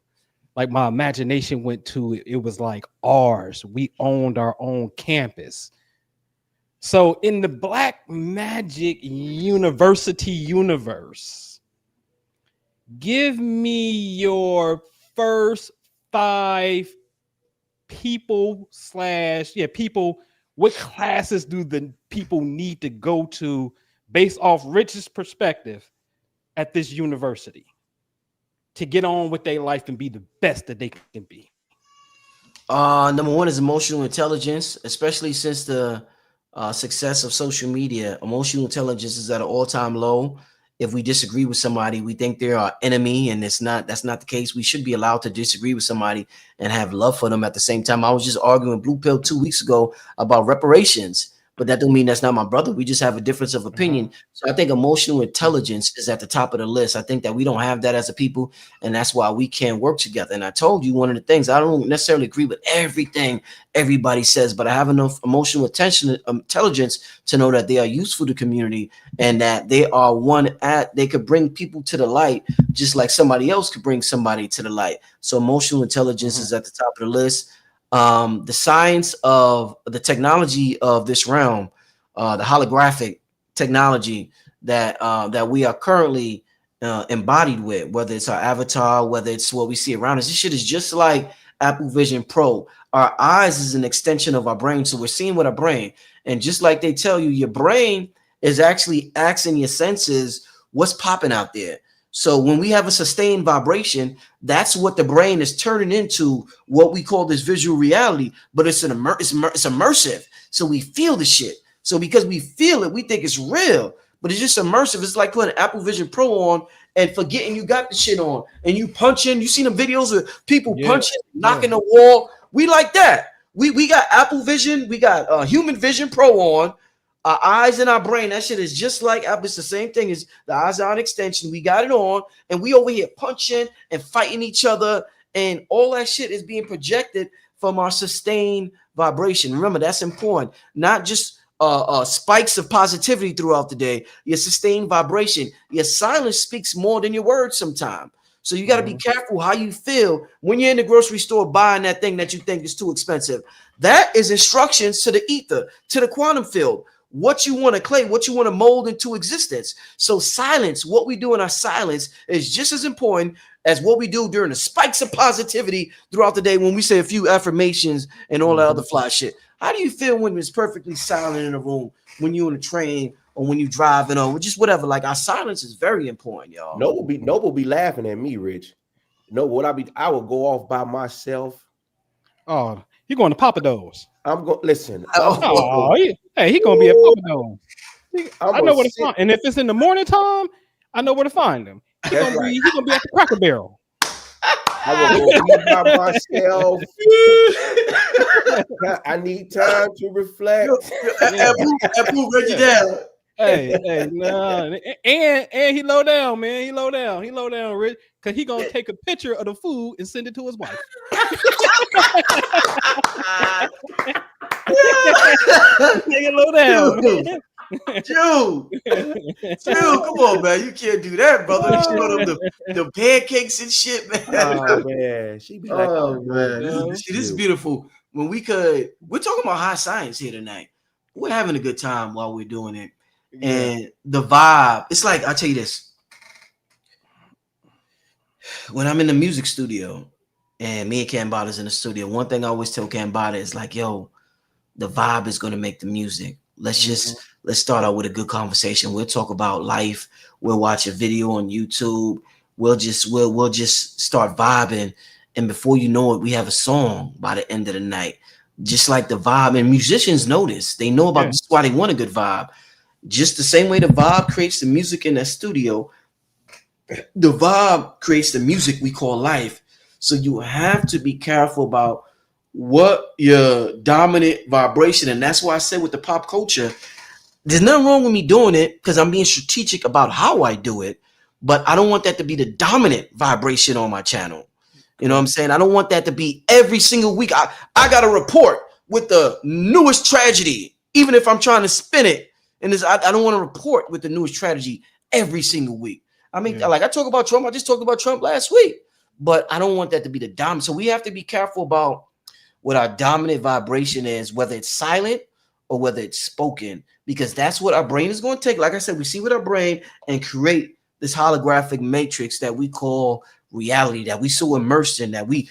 Like my imagination went to it. It was like ours. We owned our own campus. So in the Black Magic University universe, give me your first 5 people. What classes do the people need to go to based off Rich's perspective at this university to get on with their life and be the best that they can be? Number one is emotional intelligence, especially since the success of social media. Emotional intelligence is at an all-time low. If we disagree with somebody, we think they're our enemy, and that's not the case. We should be allowed to disagree with somebody and have love for them at the same time. I was just arguing with Blue Pill 2 weeks ago about reparations, but that don't mean that's not my brother. We just have a difference of opinion. So I think emotional intelligence is at the top of the list. I think that we don't have that as a people, and that's why we can't work together. And I told you one of the things, I don't necessarily agree with everything everybody says, but I have enough emotional intelligence to know that they are useful to the community and that they are they could bring people to the light just like somebody else could bring somebody to the light. So emotional intelligence is at the top of the list. The science of the technology of this realm, the holographic technology that we are currently embodied with, whether it's our avatar, whether it's what we see around us. This shit is just like Apple Vision Pro. Our eyes is an extension of our brain, so we're seeing with our brain. And just like they tell you, your brain is actually asking your senses what's popping out there. So when we have a sustained vibration, that's what the brain is turning into, what we call this visual reality, but it's immersive. So we feel the shit. So because we feel it, we think it's real, but it's just immersive. It's like putting Apple Vision Pro on and forgetting you got the shit on, and you punching. You seen the videos of people punching, knocking the wall. We like that. We got Apple Vision, we got Human Vision Pro on. Our eyes and our brain, that shit is just like Apple. It's the same thing as the eyes are an extension. We got it on, and we over here punching and fighting each other, and all that shit is being projected from our sustained vibration. Remember, that's important. Not just spikes of positivity throughout the day. Your sustained vibration. Your silence speaks more than your words sometimes. So you got to be careful how you feel when you're in the grocery store buying that thing that you think is too expensive. That is instructions to the ether, to the quantum field. What you want to claim, what you want to mold into existence. So silence, what we do in our silence is just as important as what we do during the spikes of positivity throughout the day when we say a few affirmations and all that other fly shit. How do you feel when it's perfectly silent in a room, when you're in a train or when you're driving or just whatever? Like, our silence is very important, y'all. Noble be laughing at me, Rich. No, I would go off by myself. Oh, you're going to Papa Do's. I'm going listen. He gonna be at Papa Do's. I know where to find, and if it's in the morning time, I know where to find him. He gonna be at the Cracker Barrel. I will go be by myself. I need time to reflect. Anpu read you down. Hey, no, and he low down, man. He low down, Rich, because he gonna take a picture of the food and send it to his wife. Nigga, low down. Dude, come on, man. You can't do that, brother. You show them the pancakes and shit, man. Oh man, she be like, Oh man, no. this is beautiful. We're talking about high science here tonight. We're having a good time while we're doing it. And the vibe, it's like, I'll tell you this. When I'm in the music studio and me and Cambada's in the studio, one thing I always tell Cambada is like, yo, the vibe is going to make the music. Let's start out with a good conversation. We'll talk about life. We'll watch a video on YouTube. We'll just start vibing. And before you know it, we have a song by the end of the night. Just like the vibe. And musicians know this. They know about this, why they want a good vibe. Just the same way the vibe creates the music in that studio, the vibe creates the music we call life. So you have to be careful about what your dominant vibration. And that's why I said with the pop culture, there's nothing wrong with me doing it because I'm being strategic about how I do it. But I don't want that to be the dominant vibration on my channel. You know what I'm saying? I don't want that to be every single week. I got to report with the newest tragedy, even if I'm trying to spin it. And I don't want to report with the newest tragedy every single week. I mean, like I talk about Trump. I just talked about Trump last week. But I don't want that to be the dominant. So we have to be careful about what our dominant vibration is, whether it's silent or whether it's spoken, because that's what our brain is going to take. Like I said, we see with our brain and create this holographic matrix that we call reality, that we so immersed in, that we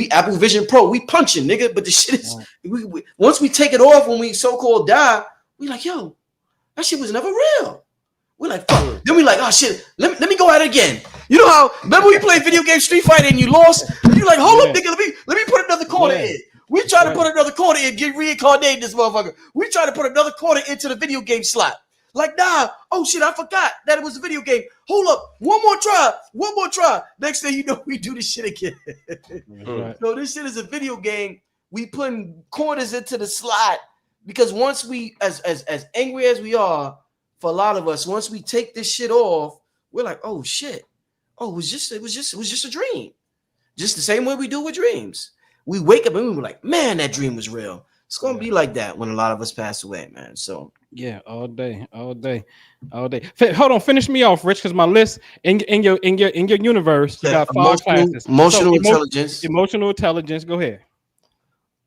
Apple Vision Pro, we punching, nigga. But the shit is, once we take it off, when we so-called die, we like, yo, that shit was never real. We're like, fuck. Then we like, oh shit, let me go at it again. You know how, remember we played video game Street Fighter and you lost? And you like, hold up, nigga, let me put another corner in. We try to put another corner in, get reincarnated this motherfucker. We try to put another corner into the video game slot. Like, nah, oh shit, I forgot that it was a video game. Hold up, one more try. Next thing you know, we do this shit again. So this shit is a video game. We putting corners into the slot because once we, as angry as we are, for a lot of us, once we take this shit off, we're like, oh shit. Oh, it was just a dream. Just the same way we do with dreams. We wake up and we were like, man, that dream was real. It's gonna be like that when a lot of us pass away, man. So yeah, all day. Hold on, finish me off, Rich, because my list in your universe, you got 5 classes. Emotional intelligence. Emotional intelligence. Go ahead.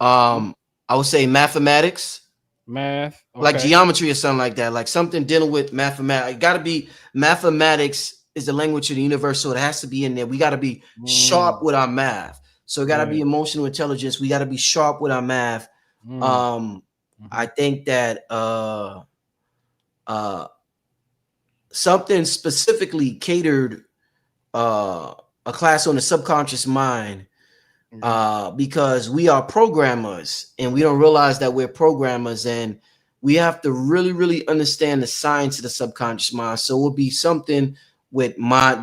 I would say mathematics. Math, okay. Like geometry or something like that, like something dealing with mathematics. It got to be mathematics is the language of the universe, so it has to be in there. We got to be sharp with our math. So it got to be emotional intelligence. We got to be sharp with our math. I think that something specifically catered a class on the subconscious mind. Because we are programmers and we don't realize that we're programmers, and we have to really, really understand the science of the subconscious mind. So it will be something with the mind,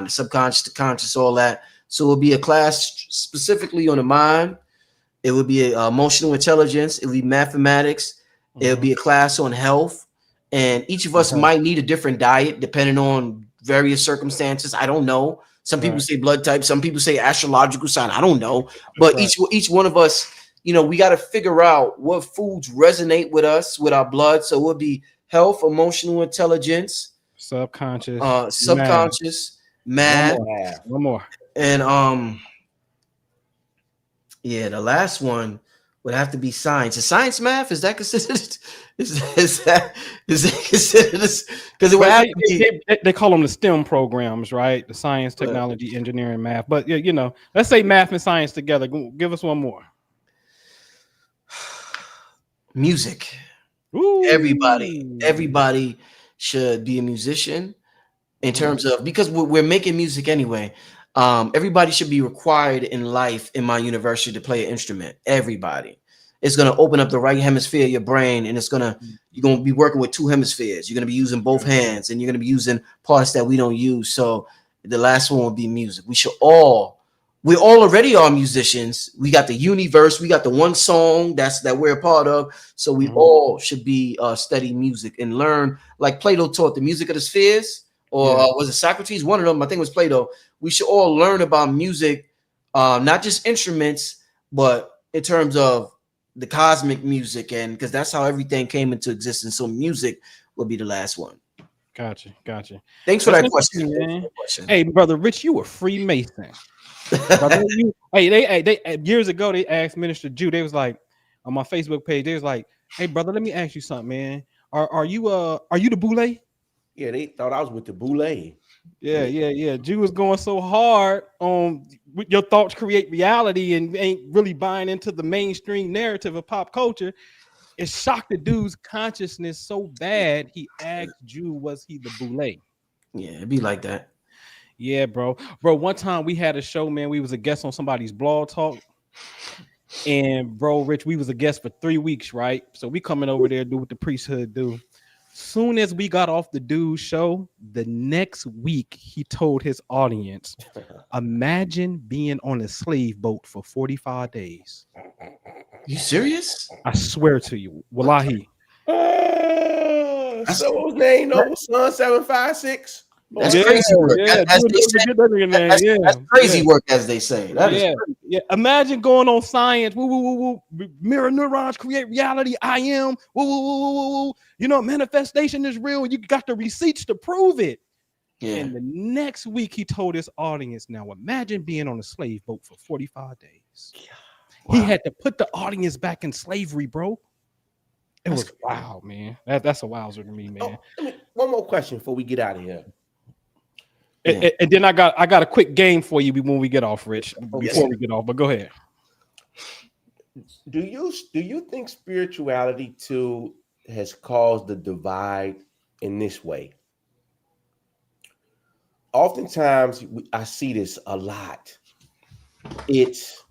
the subconscious, the conscious, all that. So it will be a class specifically on the mind. It would be emotional intelligence. It would be mathematics. It would be a class on health. And each of us might need a different diet depending on various circumstances. I don't know. Some people say blood type. Some people say astrological sign. I don't know. But each one of us, you know, we got to figure out what foods resonate with us, with our blood. So it would be health, emotional intelligence, subconscious, math. One more. And the last one would have to be science. Is science math? Is that considered? Is that considered? Because it would have to be. They call them the STEM programs, right? The science, technology, engineering, math. But yeah, you know, let's say math and science together. Give us one more. Music. Ooh. Everybody should be a musician in terms of, because we're making music anyway. Everybody should be required in life in my university to play an instrument. Everybody. It's going to open up the right hemisphere of your brain, and you're going to be working with 2 hemispheres. You're going to be using both hands, and you're going to be using parts that we don't use. So the last one will be music. We should all we all already are musicians. We got the universe. We got the one song that we're a part of. So we all should be study music and learn, like Plato taught the music of the spheres, or was it Socrates? One of them, I think it was Plato. We should all learn about music, not just instruments, but in terms of the cosmic music, and because that's how everything came into existence. So music will be the last one. Gotcha. Thanks for That's that question. interesting, man. Hey, brother Rich, you a Freemason. Brother, they years ago they asked Minister Jew. They was like on my Facebook page. They was like, "Hey, brother, let me ask you something, man. Are you the Boule?" Yeah, they thought I was with the Boule. Yeah. Jew was going so hard on your thoughts create reality and ain't really buying into the mainstream narrative of pop culture. It shocked the dude's consciousness so bad he asked Jew, was he the Boule? Yeah, it'd be like that. Yeah, bro. One time we had a show, man. We was a guest on somebody's blog talk. And bro, Rich, we was a guest for 3 weeks, right? So we coming over there, do what the priesthood do. Soon as we got off the dude's show, the next week he told his audience, imagine being on a slave boat for 45 days. You serious? I swear to you. Wallahi. So what was name? No, Son 756. That's crazy work. That's crazy work, as they say. That is crazy. Yeah. Imagine going on science. Woo, woo, woo, woo. Mirror neurons create reality. I am. Woo, woo, woo, woo, woo. You know, manifestation is real. You got the receipts to prove it. Yeah. And the next week, he told his audience, now imagine being on a slave boat for 45 days. Wow. He had to put the audience back in slavery, bro. It was wow, man. That's a wowzer to me, man. One more question before we get out of here. And then I got a quick game for you when we get off, Rich. Before we get off, but go ahead. Do you think spirituality too has caused the divide in this way? Oftentimes, I see this a lot. It's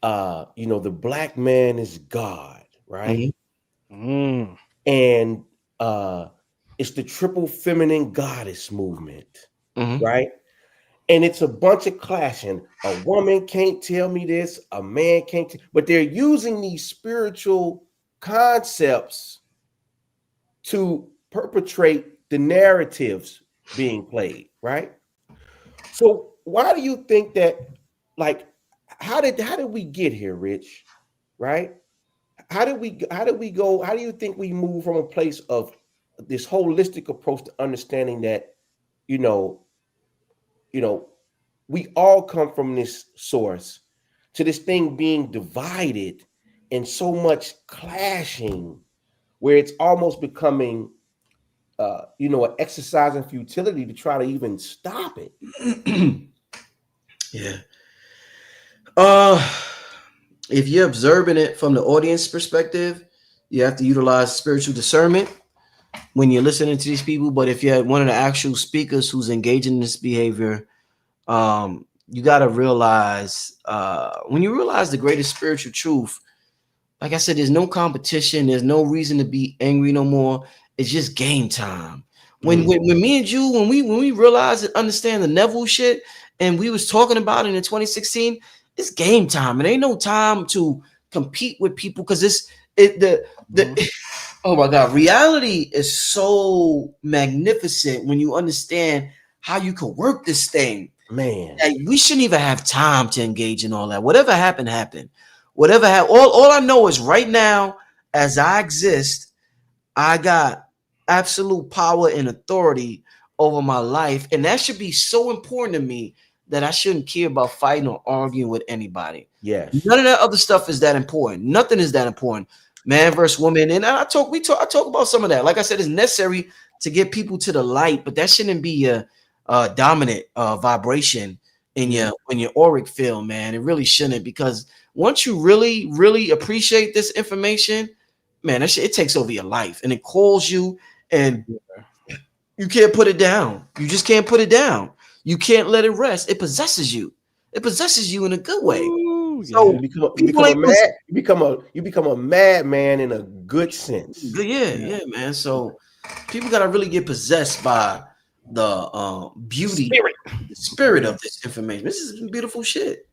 the black man is God, right? Mm-hmm. And it's the triple feminine goddess movement. Mm-hmm. Right. And it's a bunch of clashing. A woman can't tell me this, a man can't, but they're using these spiritual concepts to perpetrate the narratives being played, right? So why do you think that, like, how did we get here, Rich? Right? How do we go? How do you think we move from a place of this holistic approach to understanding that, we all come from this source to this thing being divided and so much clashing where it's almost becoming, an exercise in futility to try to even stop it? Yeah. If you're observing it from the audience perspective, you have to utilize spiritual discernment when you're listening to these people. But if you're one of the actual speakers who's engaging in this behavior, you got to realize, when you realize the greatest spiritual truth, like I said, there's no competition. There's no reason to be angry no more. It's just game time. When me and you, when we realized and understand the Neville shit, and we was talking about it in 2016, it's game time. It ain't no time to compete with people, because oh my God, reality is so magnificent when you understand how you can work this thing. Man, like, we shouldn't even have time to engage in all that. Whatever happened, happened. Whatever happened. All I know is right now, as I exist, I got absolute power and authority over my life, and that should be so important to me that I shouldn't care about fighting or arguing with anybody. Yes. None of that other stuff is that important. Nothing is that important. Man versus woman. And I talk about some of that. Like I said, it's necessary to get people to the light, but that shouldn't be a dominant vibration in your auric field, man. It really shouldn't, because once you really, really appreciate this information, man, it takes over your life, and it calls you, and you can't put it down. You just can't put it down. You can't let it rest. It possesses you. It possesses you in a good way. Ooh, so you become a madman in a good sense. Yeah, man. So people gotta really get possessed by the beauty, the spirit of this information. This is beautiful shit.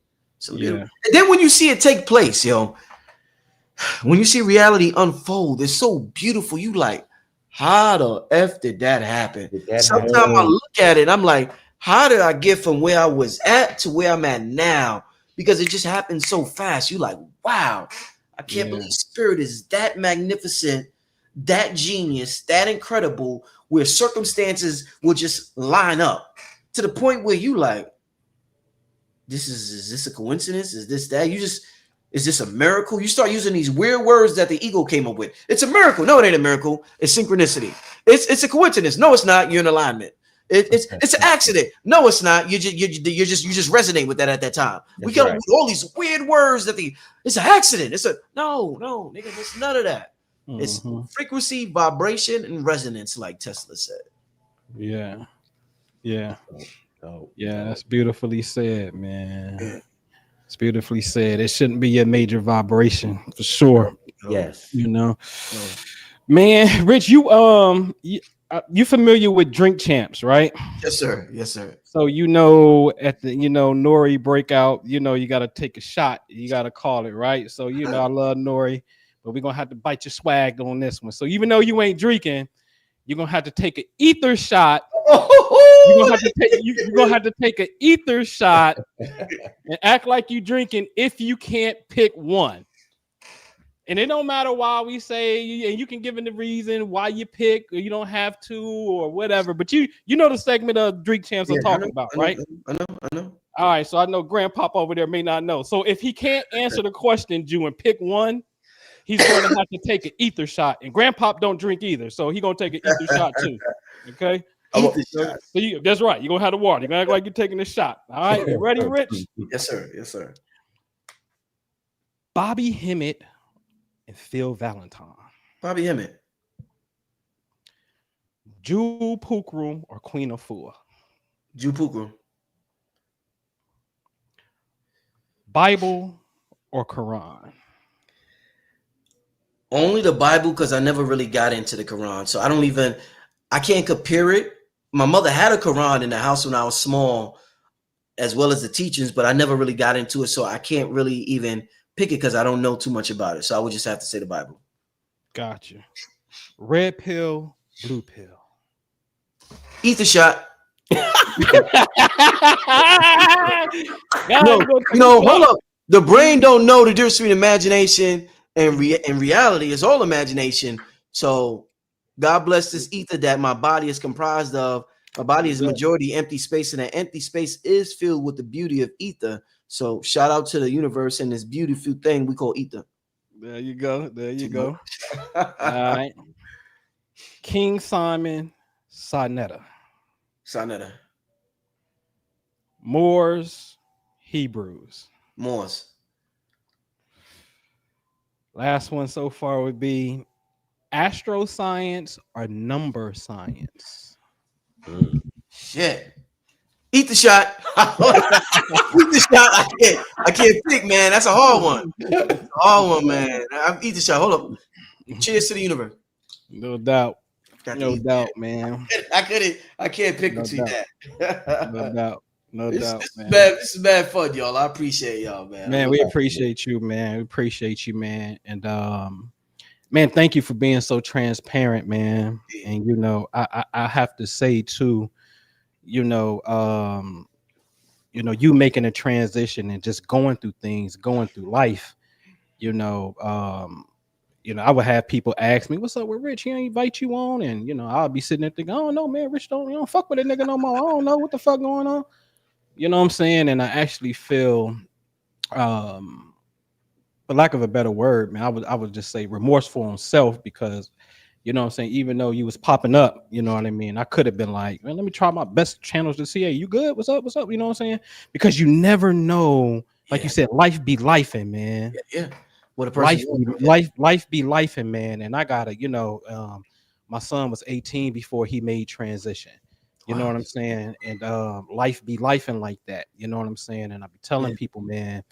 Yeah. And then when you see it take place, yo, when you see reality unfold, it's so beautiful. You like, how the F did that happen? Did that Sometimes happen? I look at it, I'm like, how did I get from where I was at to where I'm at now? Because it just happened so fast. You like, wow, I can't Yeah. believe spirit is that magnificent, that genius, that incredible, where circumstances will just line up to the point where you like, is this a coincidence? Is this that? Is this a miracle? You start using these weird words that the ego came up with. It's a miracle. No, it ain't a miracle. It's synchronicity. It's a coincidence. No, it's not. You're in alignment. It's an accident. No, it's not. You just resonate with that at that time. We come up with all these weird words that it's an accident. It's a no, nigga. It's none of that. It's frequency, vibration, and resonance, like Tesla said. Yeah. Yeah. Oh, Yeah, that's beautifully said, man. It's beautifully said. It shouldn't be a major vibration for sure. yes. You know, man. Rich, you familiar with Drink Champs, right? Yes, sir. Yes, sir. So you know at the Nori breakout, you got to take a shot. You got to call it right. So I love Nori, but we're gonna have to bite your swag on this one. So even though you ain't drinking, you're gonna have to take an ether shot. You're gonna have to take an ether shot and act like you drinking if you can't pick one. And it don't matter why we say, and you can give it the reason why you pick, or you don't have to, or whatever. But you know the segment of Drink Champs I'm talking about, right? I know. All right, so I know Grandpop over there may not know. So if he can't answer the question, Jew, and pick one, he's going to have to take an ether shot. And Grandpop don't drink either, so he's going to take an ether shot too. Okay? That's right. You're going to have the water. You're going to act like you're taking a shot. All right? You ready, Rich? Yes, sir. Yes, sir. Bobby Hemmett and Phil Valentine. Bobby Hemmett. Jewel Pookrum or Queen of Four? Jewel Pookrum. Bible or Quran? Only the Bible, because I never really got into the Quran. So I can't compare it. My mother had a Quran in the house when I was small, as well as the teachings, but I never really got into it. So I can't really even pick it because I don't know too much about it. So I would just have to say the Bible. Gotcha. Red pill, blue pill. Ether shot. Hold up. The brain don't know the difference between imagination and reality. It's all imagination. So God bless this ether that my body is comprised of. My body is majority empty space, and that empty space is filled with the beauty of ether. So shout out to the universe and this beautiful thing we call ether. There you go. All right. King Simon, Sinetta. Moors, Hebrews. Moors. Last one so far would be astroscience or number science. Shit. Eat the shot. Eat the shot. I can't pick, man. That's a hard one. Man. Eat the shot. Hold up. Cheers to the universe. No doubt. No doubt, man. I can't pick between that. No doubt. Man. This is bad fun, y'all. I appreciate y'all, man. Man, we appreciate you, man. And man, thank you for being so transparent, man. And I have to say too, you making a transition and just going through life, I would have people ask me, "What's up with Rich? He ain't invite you on," and I'll be sitting there thinking, "Oh no, man, Rich don't fuck with that nigga no more. I don't know what the fuck going on." You know what I'm saying? And I actually feel, for lack of a better word, man, I would just say remorseful on self because, you know what I'm saying, even though you was popping up, you know what I mean, I could have been like, man, let me try my best channels to see, hey, you good? What's up? You know what I'm saying? Because you never know, like you said, life be lifing, man. Yeah. What a person life be lifing, man. And I gotta, my son was 18 before he made transition. You know what I'm saying? And life be lifing like that. You know what I'm saying? And I be telling people, man,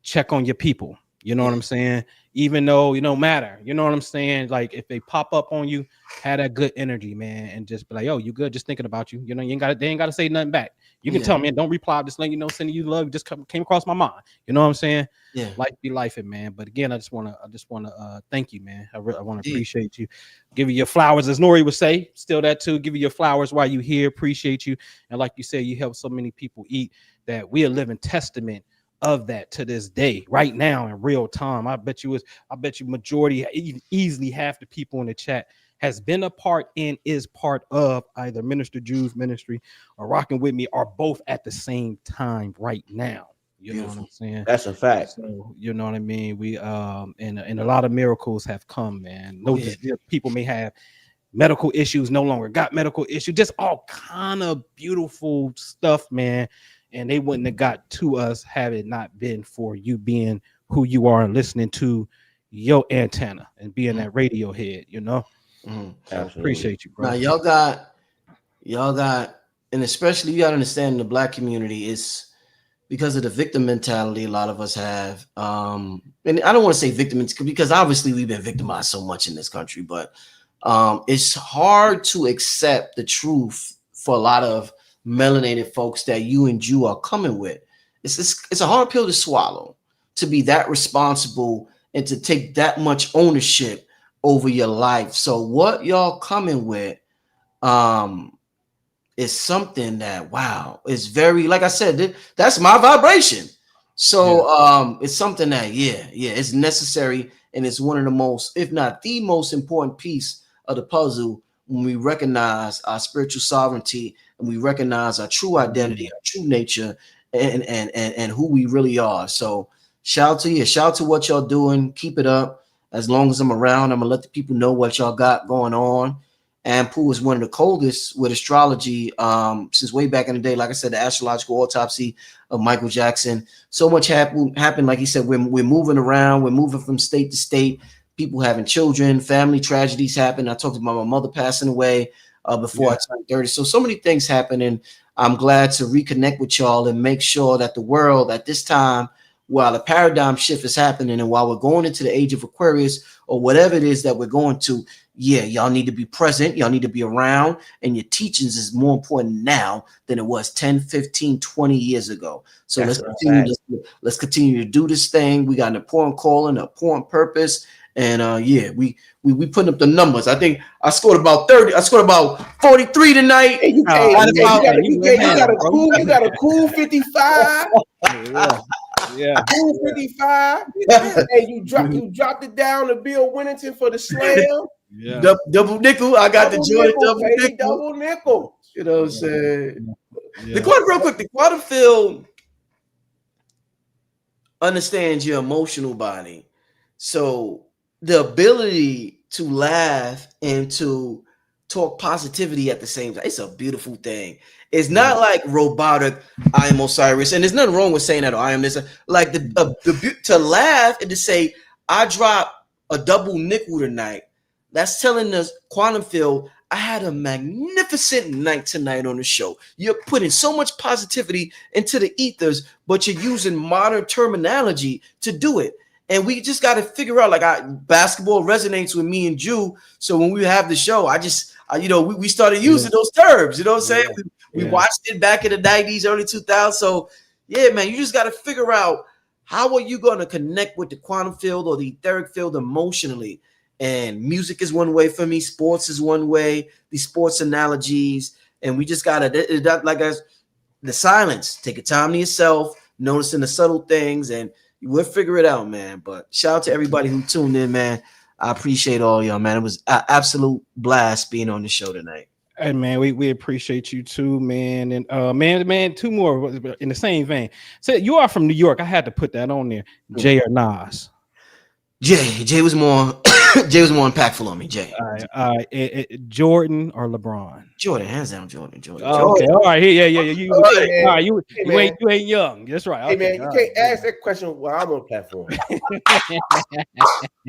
check on your people. You know what I'm saying? Even though, matter. You know what I'm saying? Like if they pop up on you, have that good energy, man, and just be like, "Yo, you good?" Just thinking about you. They ain't gotta say nothing back. You can tell me, man, don't reply this link, sending you love, just came across my mind. You know what I'm saying? Yeah. Life be life, man. But again, I just wanna thank you, man. I want to Indeed. appreciate you. Give you your flowers, as Nori would say. Still that too. Give you your flowers while you here. Appreciate you. And like you say, you help so many people eat that we are living testament of that to this day, right now in real time. I bet you majority, easily half the people in the chat has been a part and is part of either Minister Drew's ministry or Rocking With Me, or both at the same time right now. You know what I'm saying? That's a fact. So you know what I mean. We and a lot of miracles have come, man. No, people may have medical issues, no longer got medical issues, just all kind of beautiful stuff, man. And they wouldn't have got to us had it not been for you being who you are and listening to your antenna and being that radio head, So appreciate you, bro. Now y'all got, and especially you gotta understand the Black community is because of the victim mentality a lot of us have. And I don't want to say victim because obviously we've been victimized so much in this country, but it's hard to accept the truth for a lot of melanated folks that you and Jew are coming with. It's a hard pill to swallow, to be that responsible and to take that much ownership over your life. So what y'all coming with is something that, wow, is very, like I said, that's my vibration. So it's something that, it's necessary, and it's one of the most, if not the most important piece of the puzzle when we recognize our spiritual sovereignty and we recognize our true identity, our true nature, and who we really are. So shout out to you. Shout out to what y'all doing. Keep it up. As long as I'm around, I'm gonna let the people know what y'all got going on. Anpu is one of the coldest with astrology since way back in the day. Like I said, the astrological autopsy of Michael Jackson. So much happened. Like he said, we're moving around. We're moving from state to state. People having children, family tragedies happen. I talked about my mother passing away before I turned 30. So many things happen, and I'm glad to reconnect with y'all and make sure that the world at this time, while the paradigm shift is happening and while we're going into the age of Aquarius or whatever it is that we're going to, y'all need to be present. Y'all need to be around, and your teachings is more important now than it was 10, 15, 20 years ago. So let's continue to do this thing. We got an important calling, an important purpose. And we putting up the numbers. I think I scored about 30. I scored about 43 tonight. Hey, you got a cool 55. Cool 55. Hey, you dropped it down to Bill Winnington for the slam. Double nickel. I got the Jordan double nickel. You know what I'm saying? Real quick, the quantum field understands your emotional body. So the ability to laugh and to talk positivity at the same time, it's a beautiful thing. It's not like robotic, I am Osiris, and there's nothing wrong with saying that, or I am this. Like to laugh and to say, I dropped a double nickel tonight, that's telling us, quantum field, I had a magnificent night tonight on the show. You're putting so much positivity into the ethers, but you're using modern terminology to do it. And we just got to figure out, basketball resonates with me and Jew. So when we have the show, we started using those terms, you know what I'm saying? We watched it back in the 90s, early 2000s. So yeah, man, you just got to figure out, how are you going to connect with the quantum field or the etheric field emotionally? And music is one way for me. Sports is one way, the sports analogies. And we just got to, the silence, take a time to yourself, noticing the subtle things, and we'll figure it out, man. But shout out to everybody who tuned in, man. I appreciate all y'all, man. It was an absolute blast being on the show tonight. Hey, man, we appreciate you too, man. And man, two more in the same vein. So you are from New York. I had to put that on there. Jay or Nas? Jay was more Jay was more impactful on me. Jay. All right. Jordan or LeBron? Jordan, hands down, Jordan. Oh, okay, all right. Yeah. You ain't young. That's right. Hey, man, you can't ask that question while I'm on the platform. That's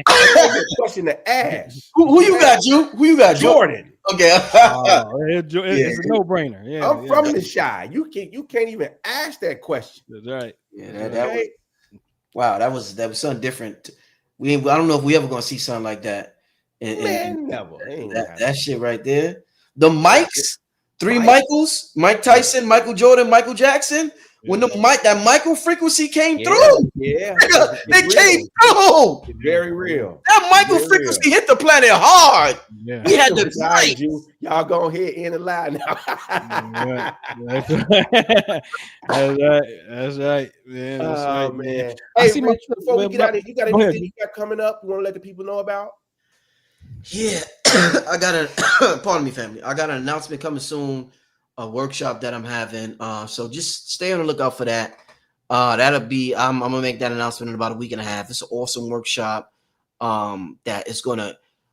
a question to ask. Who you got, Jew? Who you got, Jordan? Okay. It's a no-brainer. Yeah, I'm from the Shy. You can't even ask that question. That's right. Yeah, that was, wow. That was something different. I don't know if we ever gonna see something like that. Man, never. That shit right there. The mics Three Michaels, Mike Tyson, Michael Jordan, Michael Jackson. When that micro frequency came through, they came through. It's very real. That micro frequency hit the planet hard. Yeah. We had to guide you. Y'all go ahead in the line now. That's right. That's right, man. That's right, man. Hey, Rich, before we get out of here, you got anything you got coming up you want to let the people know about? Yeah, I got a pardon me, family. I got an announcement coming soon, a workshop that I'm having. So just stay on the lookout for that. That'll be I'm gonna make that announcement in about a week and a half. It's an awesome workshop. That is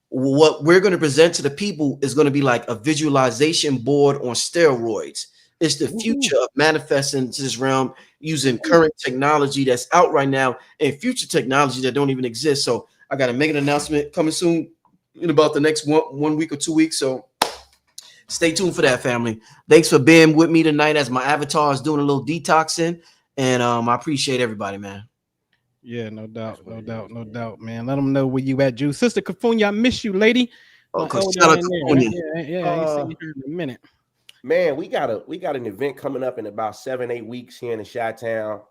what we're gonna present to the people is gonna be like a visualization board on steroids. It's the future of manifesting into this realm using current technology that's out right now and future technology that don't even exist. So I gotta make an announcement coming soon in about the next 1 week or 2 weeks. So stay tuned for that, family. Thanks for being with me tonight as my avatar is doing a little detoxing. And I appreciate everybody, man. Yeah, no doubt, man. Let them know where you at, Jew. Sister Kafunya, I miss you, lady. Oh, shout out to yeah, I ain't seen you in a minute. Man, we got an event coming up in about 7-8 weeks here in the Chi-Town.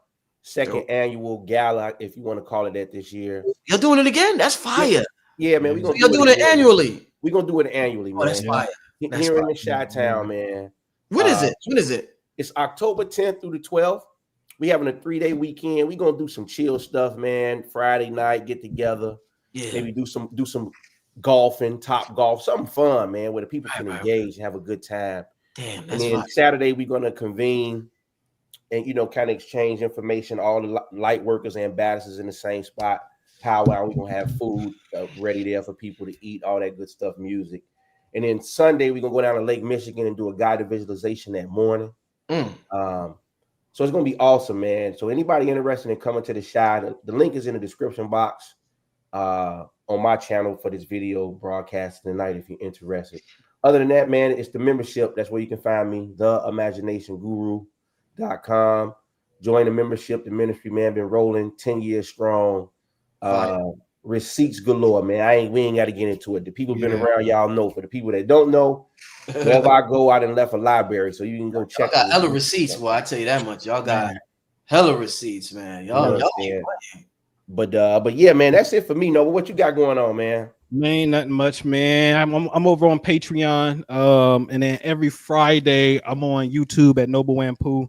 Second annual gala, if you want to call it that, this year. You're doing it again? That's fire. Yeah, man. You're doing it annually. We're gonna do it annually, man. Oh, that's fire. Here in the Chi-Town, man. When is it? When is it? It's October 10th through the 12th. We having a 3-day weekend. We're gonna do some chill stuff, man. Friday night, get together. Yeah. Maybe do some golfing, top golf, something fun, man, where the people can engage and have a good time. Damn, that's and then Saturday we're gonna convene and kind of exchange information. All the light workers and ambassadors in the same spot. Powwow. We're gonna have food ready there for people to eat, all that good stuff, music. And then Sunday we're gonna go down to Lake Michigan and do a guided visualization that morning. So it's gonna be awesome, man. So anybody interested in coming to the Chi, the link is in the description box on my channel for this video broadcast tonight if you're interested. Other than that, man, it's the membership. That's where you can find me, theimaginationguru.com. Join the membership. The ministry, man, been rolling 10 years strong. Receipts galore, man. We ain't got to get into it. The people been around, y'all know. For the people that don't know, wherever I go, I done left a library, so you can go check. Y'all got hella receipts, boy. I tell you that much. Y'all got hella receipts, man. Y'all but yeah, man, that's it for me. Nova, what you got going on, man? Man, nothing much, man. I'm over on Patreon, and then every Friday I'm on YouTube at Noble Anpu,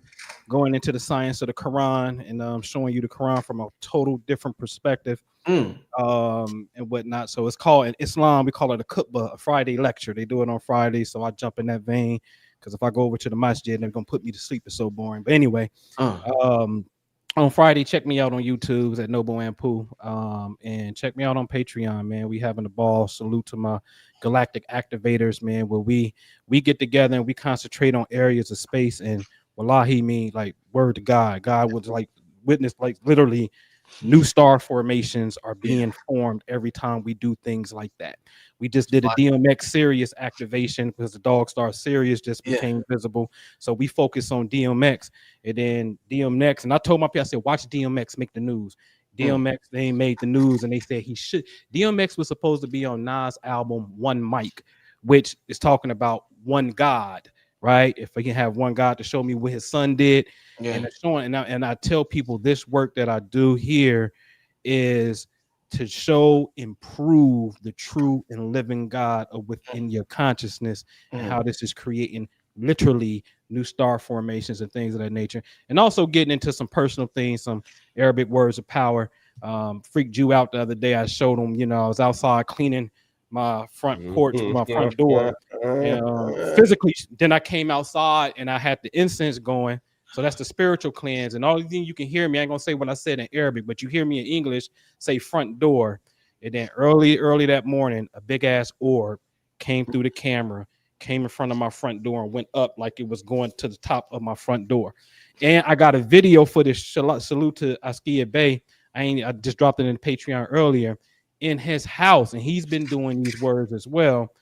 going into the science of the Quran and showing you the Quran from a total different perspective. And whatnot. So it's called in Islam, we call it a khutbah, a Friday lecture. They do it on Friday, so I jump in that vein because if I go over to the masjid, they're gonna put me to sleep. It's so boring. But anyway, on Friday, check me out on YouTube at Noble Anpu, and check me out on Patreon, man. We having a ball. Salute to my galactic activators, man, where we get together and we concentrate on areas of space. And wallahi, mean like word to God. God would like witness, like literally new star formations are being formed every time we do things like that. We just did a DMX Sirius activation because the dog star Sirius just became visible. So we focus on DMX and then DMX. And I told my people, I said, watch DMX make the news. DMX, they ain't made the news, and they said he should. DMX was supposed to be on Nas' album One Mic, which is talking about one God, right? If we can have one God to show me what his son did. And it's showing, and I tell people this work that I do here is to show, improve the true and living God within your consciousness and how this is creating literally new star formations and things of that nature. And also getting into some personal things, some Arabic words of power. Freaked you out the other day. I showed him, I was outside cleaning my front porch, my front door, and physically. Then I came outside and I had the incense going. So that's the spiritual cleanse. And all the thing you can hear me, I ain't gonna say what I said in Arabic, but you hear me in English say front door. And then early that morning, a big ass orb came through the camera, came in front of my front door and went up like it was going to the top of my front door. And I got a video for this. Salute to Askia Bey. I just dropped it in Patreon earlier. In his house, and he's been doing these words as well.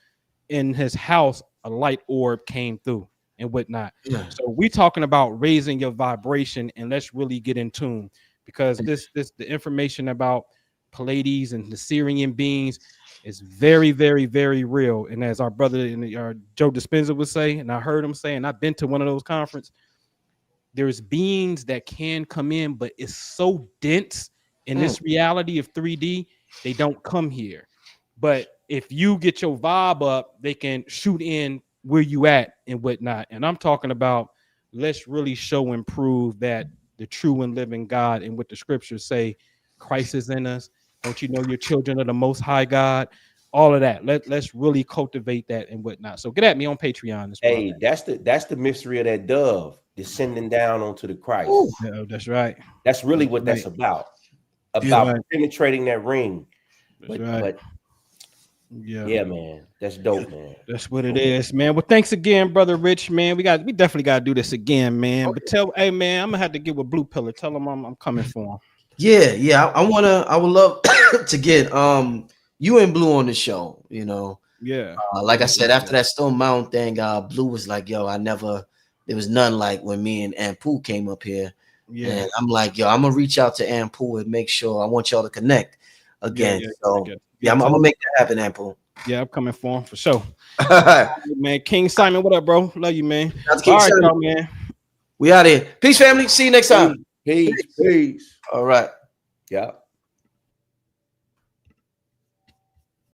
In his house, a light orb came through and whatnot. So we talking about raising your vibration, and let's really get in tune, because the information about Pleiades and the Syrian beings, is very, very, very real. And as our brother Joe Dispenza would say, and I heard him say, and I've been to one of those conferences, there's beings that can come in, but it's so dense in this reality of 3D, they don't come here. But if you get your vibe up, they can shoot in where you at and whatnot. And I'm talking about, let's really show and prove that the true and living God and what the scriptures say, Christ is in us. Don't you know you're children of the Most High God? All of that. Let's really cultivate that and whatnot. So get at me on Patreon as well. Hey, that's the mystery of that dove descending down onto the Christ. Yeah, that's right. That's really what that's about. About penetrating that ring. But yeah, man, that's dope, man. That's what it is, man. Well, thanks again, brother Rich, man. We definitely got to do this again, man. But hey, man, I'm gonna have to get with Blue Pillar. Tell him I'm coming for him. Yeah. I would love to get you and Blue on the show. You know, like I said, after that Stone Mountain thing, Blue was like, "Yo, there was none like when me and Anpu came up here." Yeah, and I'm like, "Yo, I'm gonna reach out to Anpu and make sure I want y'all to connect again." I'm gonna make that happen, Anpu. Yeah, I'm coming for him for sure. Man, King Simon, what up, bro? Love you, man. All right, y'all, man. We out here. Peace, family. See you next time. Peace. All right. Yeah.